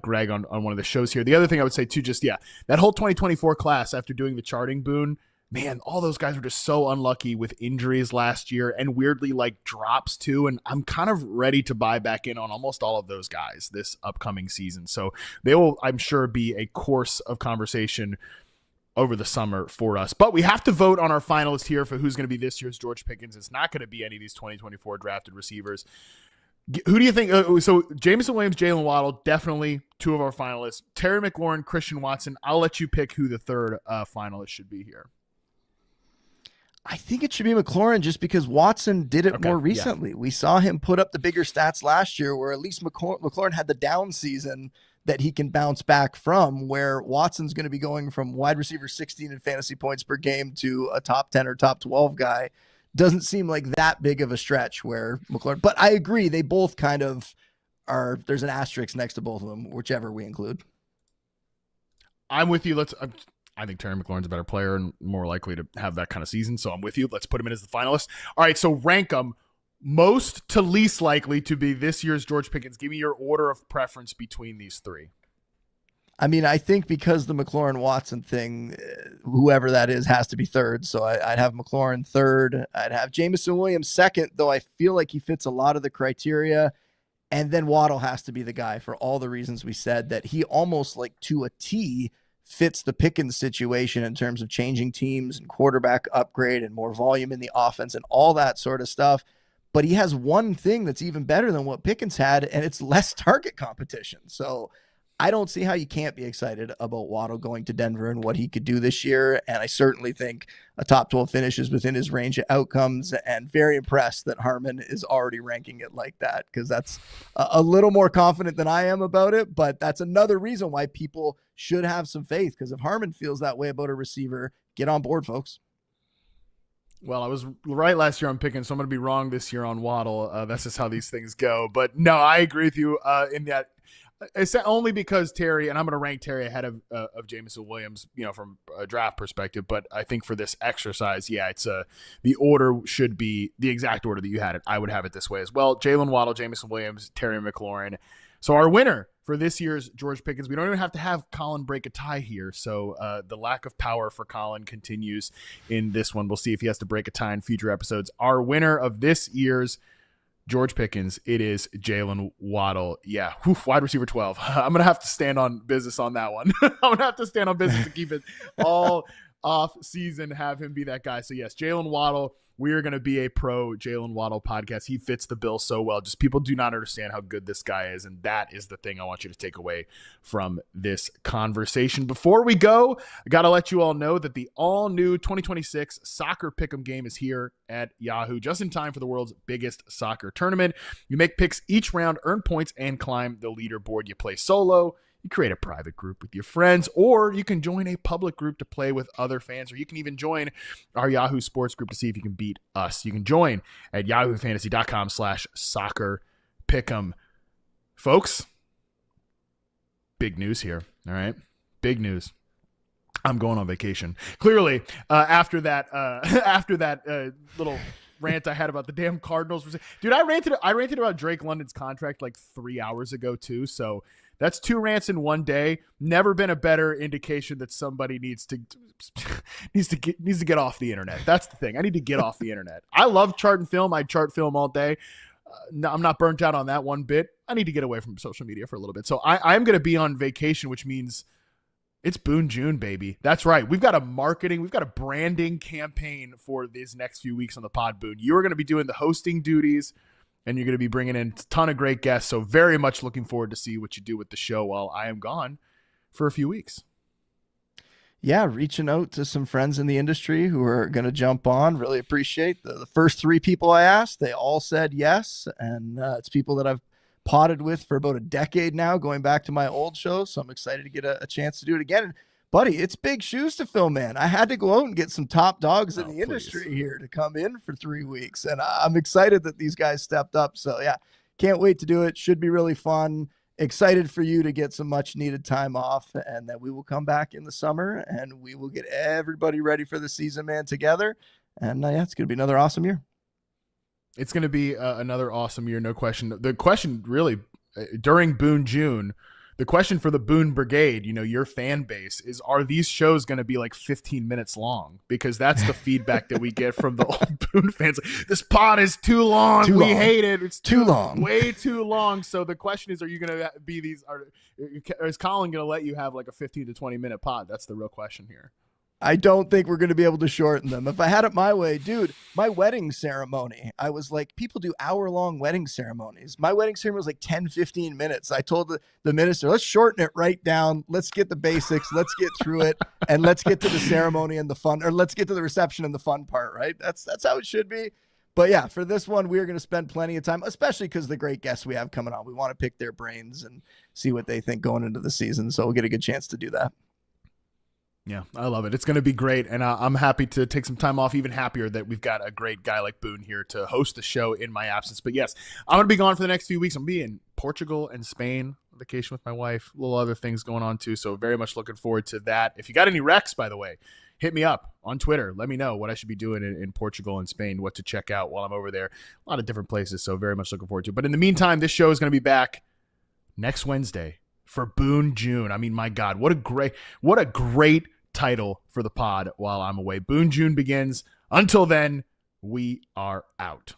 Greg on one of the shows here. The other thing I would say too, just that whole 2024 class, after doing the charting, Boone, man, all those guys were just so unlucky with injuries last year, and weirdly like drops too. And I'm kind of ready to buy back in on almost all of those guys this upcoming season. So they will, I'm sure, be a course of conversation over the summer for us. But we have to vote on our finalist here for who's going to be this year's George Pickens. It's not going to be any of these 2024 drafted receivers. Who do you think? So Jameson Williams, Jalen Waddle, definitely 2 of our finalists. Terry McLaurin, Christian Watson. I'll let you pick who the third finalist should be here. I think it should be McLaurin, just because Watson did it more recently. Yeah. We saw him put up the bigger stats last year, where at least McLaurin had the down season that he can bounce back from, where Watson's going to be going from wide receiver 16 in fantasy points per game to a top 10 or top 12 guy. Doesn't seem like that big of a stretch where McLaurin, but I agree. They both kind of are, there's an asterisk next to both of them, whichever we include. I'm with you. I think Terry McLaurin's a better player and more likely to have that kind of season. So I'm with you. Let's put him in as the finalist. All right. So rank them most to least likely to be this year's George Pickens. Give me your order of preference between these 3. I mean, I think because the McLaurin Watson thing, whoever that is has to be third. So I'd have McLaurin third. I'd have Jameson Williams second, though I feel like he fits a lot of the criteria. And then Waddle has to be the guy for all the reasons we said, that he almost like to a T fits the Pickens situation in terms of changing teams and quarterback upgrade and more volume in the offense and all that sort of stuff. But he has one thing that's even better than what Pickens had, and it's less target competition. So I don't see how you can't be excited about Waddle going to Denver and what he could do this year. And I certainly think a top 12 finish is within his range of outcomes, and very impressed that Harmon is already ranking it like that, because that's a little more confident than I am about it. But that's another reason why people should have some faith, because if Harmon feels that way about a receiver, get on board, folks. Well, I was right last year on Pickens, so I'm going to be wrong this year on Waddle. That's just how these things go. But no, I agree with you in that. It's only because Terry, and I'm going to rank Terry ahead of Jameson Williams, from a draft perspective. But I think for this exercise, it's the order should be the exact order that you had it. I would have it this way as well: Jalen Waddle, Jameson Williams, Terry McLaurin. So our winner for this year's George Pickens. We don't even have to have Colin break a tie here. So the lack of power for Colin continues in this one. We'll see if he has to break a tie in future episodes. Our winner of this year's George Pickens, it is Jalen Waddle. Yeah, wide receiver 12. I'm going to have to stand on business on that one. I'm going to have to stand on business to keep it all off season, have him be that guy. So yes, Jalen Waddle. We are going to be a pro Jalen Waddle podcast. He fits the bill so well. Just people do not understand how good this guy is, and that is the thing I want you to take away from this conversation. Before we go, I got to let you all know that the all-new 2026 Soccer Pick'em game is here at Yahoo, just in time for the world's biggest soccer tournament. You make picks each round, earn points, and climb the leaderboard. You play solo. You create a private group with your friends, or you can join a public group to play with other fans, or you can even join our Yahoo Sports group to see if you can beat us. You can join at yahoofantasy.com/soccer pick'em. Folks, big news here, all right? Big news. I'm going on vacation. Clearly, after that little rant I had about the damn Cardinals. Dude, I ranted about Drake London's contract like 3 hours ago too, so that's 2 rants in one day. Never been a better indication that somebody needs to get off the internet. That's the thing. I need to get off the internet. I love chart and film. I chart film all day. No, I'm not burnt out on that one bit. I need to get away from social media for a little bit. So I'm going to be on vacation, which means it's Boone June, baby. That's right. We've got a branding campaign for these next few weeks on the pod, Boone. You're going to be doing the hosting duties, and you're going to be bringing in a ton of great guests. So very much looking forward to see what you do with the show while I am gone for a few weeks. Yeah, reaching out to some friends in the industry who are going to jump on. Really appreciate the first 3 people I asked. They all said yes. And it's people that I've potted with for about a decade now, going back to my old show. So I'm excited to get a chance to do it again. And buddy, it's big shoes to fill, man. I had to go out and get some top dogs in the industry here to come in for 3 weeks. And I'm excited that these guys stepped up. So yeah, can't wait to do it. Should be really fun. Excited for you to get some much needed time off, and that we will come back in the summer and we will get everybody ready for the season, man, together. And yeah, it's going to be another awesome year. It's going to be another awesome year, no question. The question really during Boone June, the question for the Boone Brigade, your fan base is, are these shows going to be like 15 minutes long? Because that's the feedback that we get from the old Boone fans. This pod is too long. We hate it. It's too long. Way too long. So the question is, are you going to be is Colin going to let you have like a 15 to 20 minute pod? That's the real question here. I don't think we're going to be able to shorten them. If I had it my way, dude, my wedding ceremony, I was like, people do hour-long wedding ceremonies. My wedding ceremony was like 10, 15 minutes. I told the minister, let's shorten it right down. Let's get the basics. Let's get through it. And let's get to the ceremony and the fun, or let's get to the reception and the fun part, right? That's how it should be. But yeah, for this one, we're going to spend plenty of time, especially because the great guests we have coming on. We want to pick their brains and see what they think going into the season. So we'll get a good chance to do that. Yeah, I love it. It's going to be great, and I'm happy to take some time off, even happier that we've got a great guy like Boone here to host the show in my absence. But yes, I'm going to be gone for the next few weeks. I'm going to be in Portugal and Spain on vacation with my wife, little other things going on too, so very much looking forward to that. If you got any recs, by the way, hit me up on Twitter. Let me know what I should be doing in Portugal and Spain, what to check out while I'm over there. A lot of different places, so very much looking forward to it. But in the meantime, this show is going to be back next Wednesday for Boone June. I mean, my God, what a great title for the pod while I'm away. Boone June begins. Until then, we are out.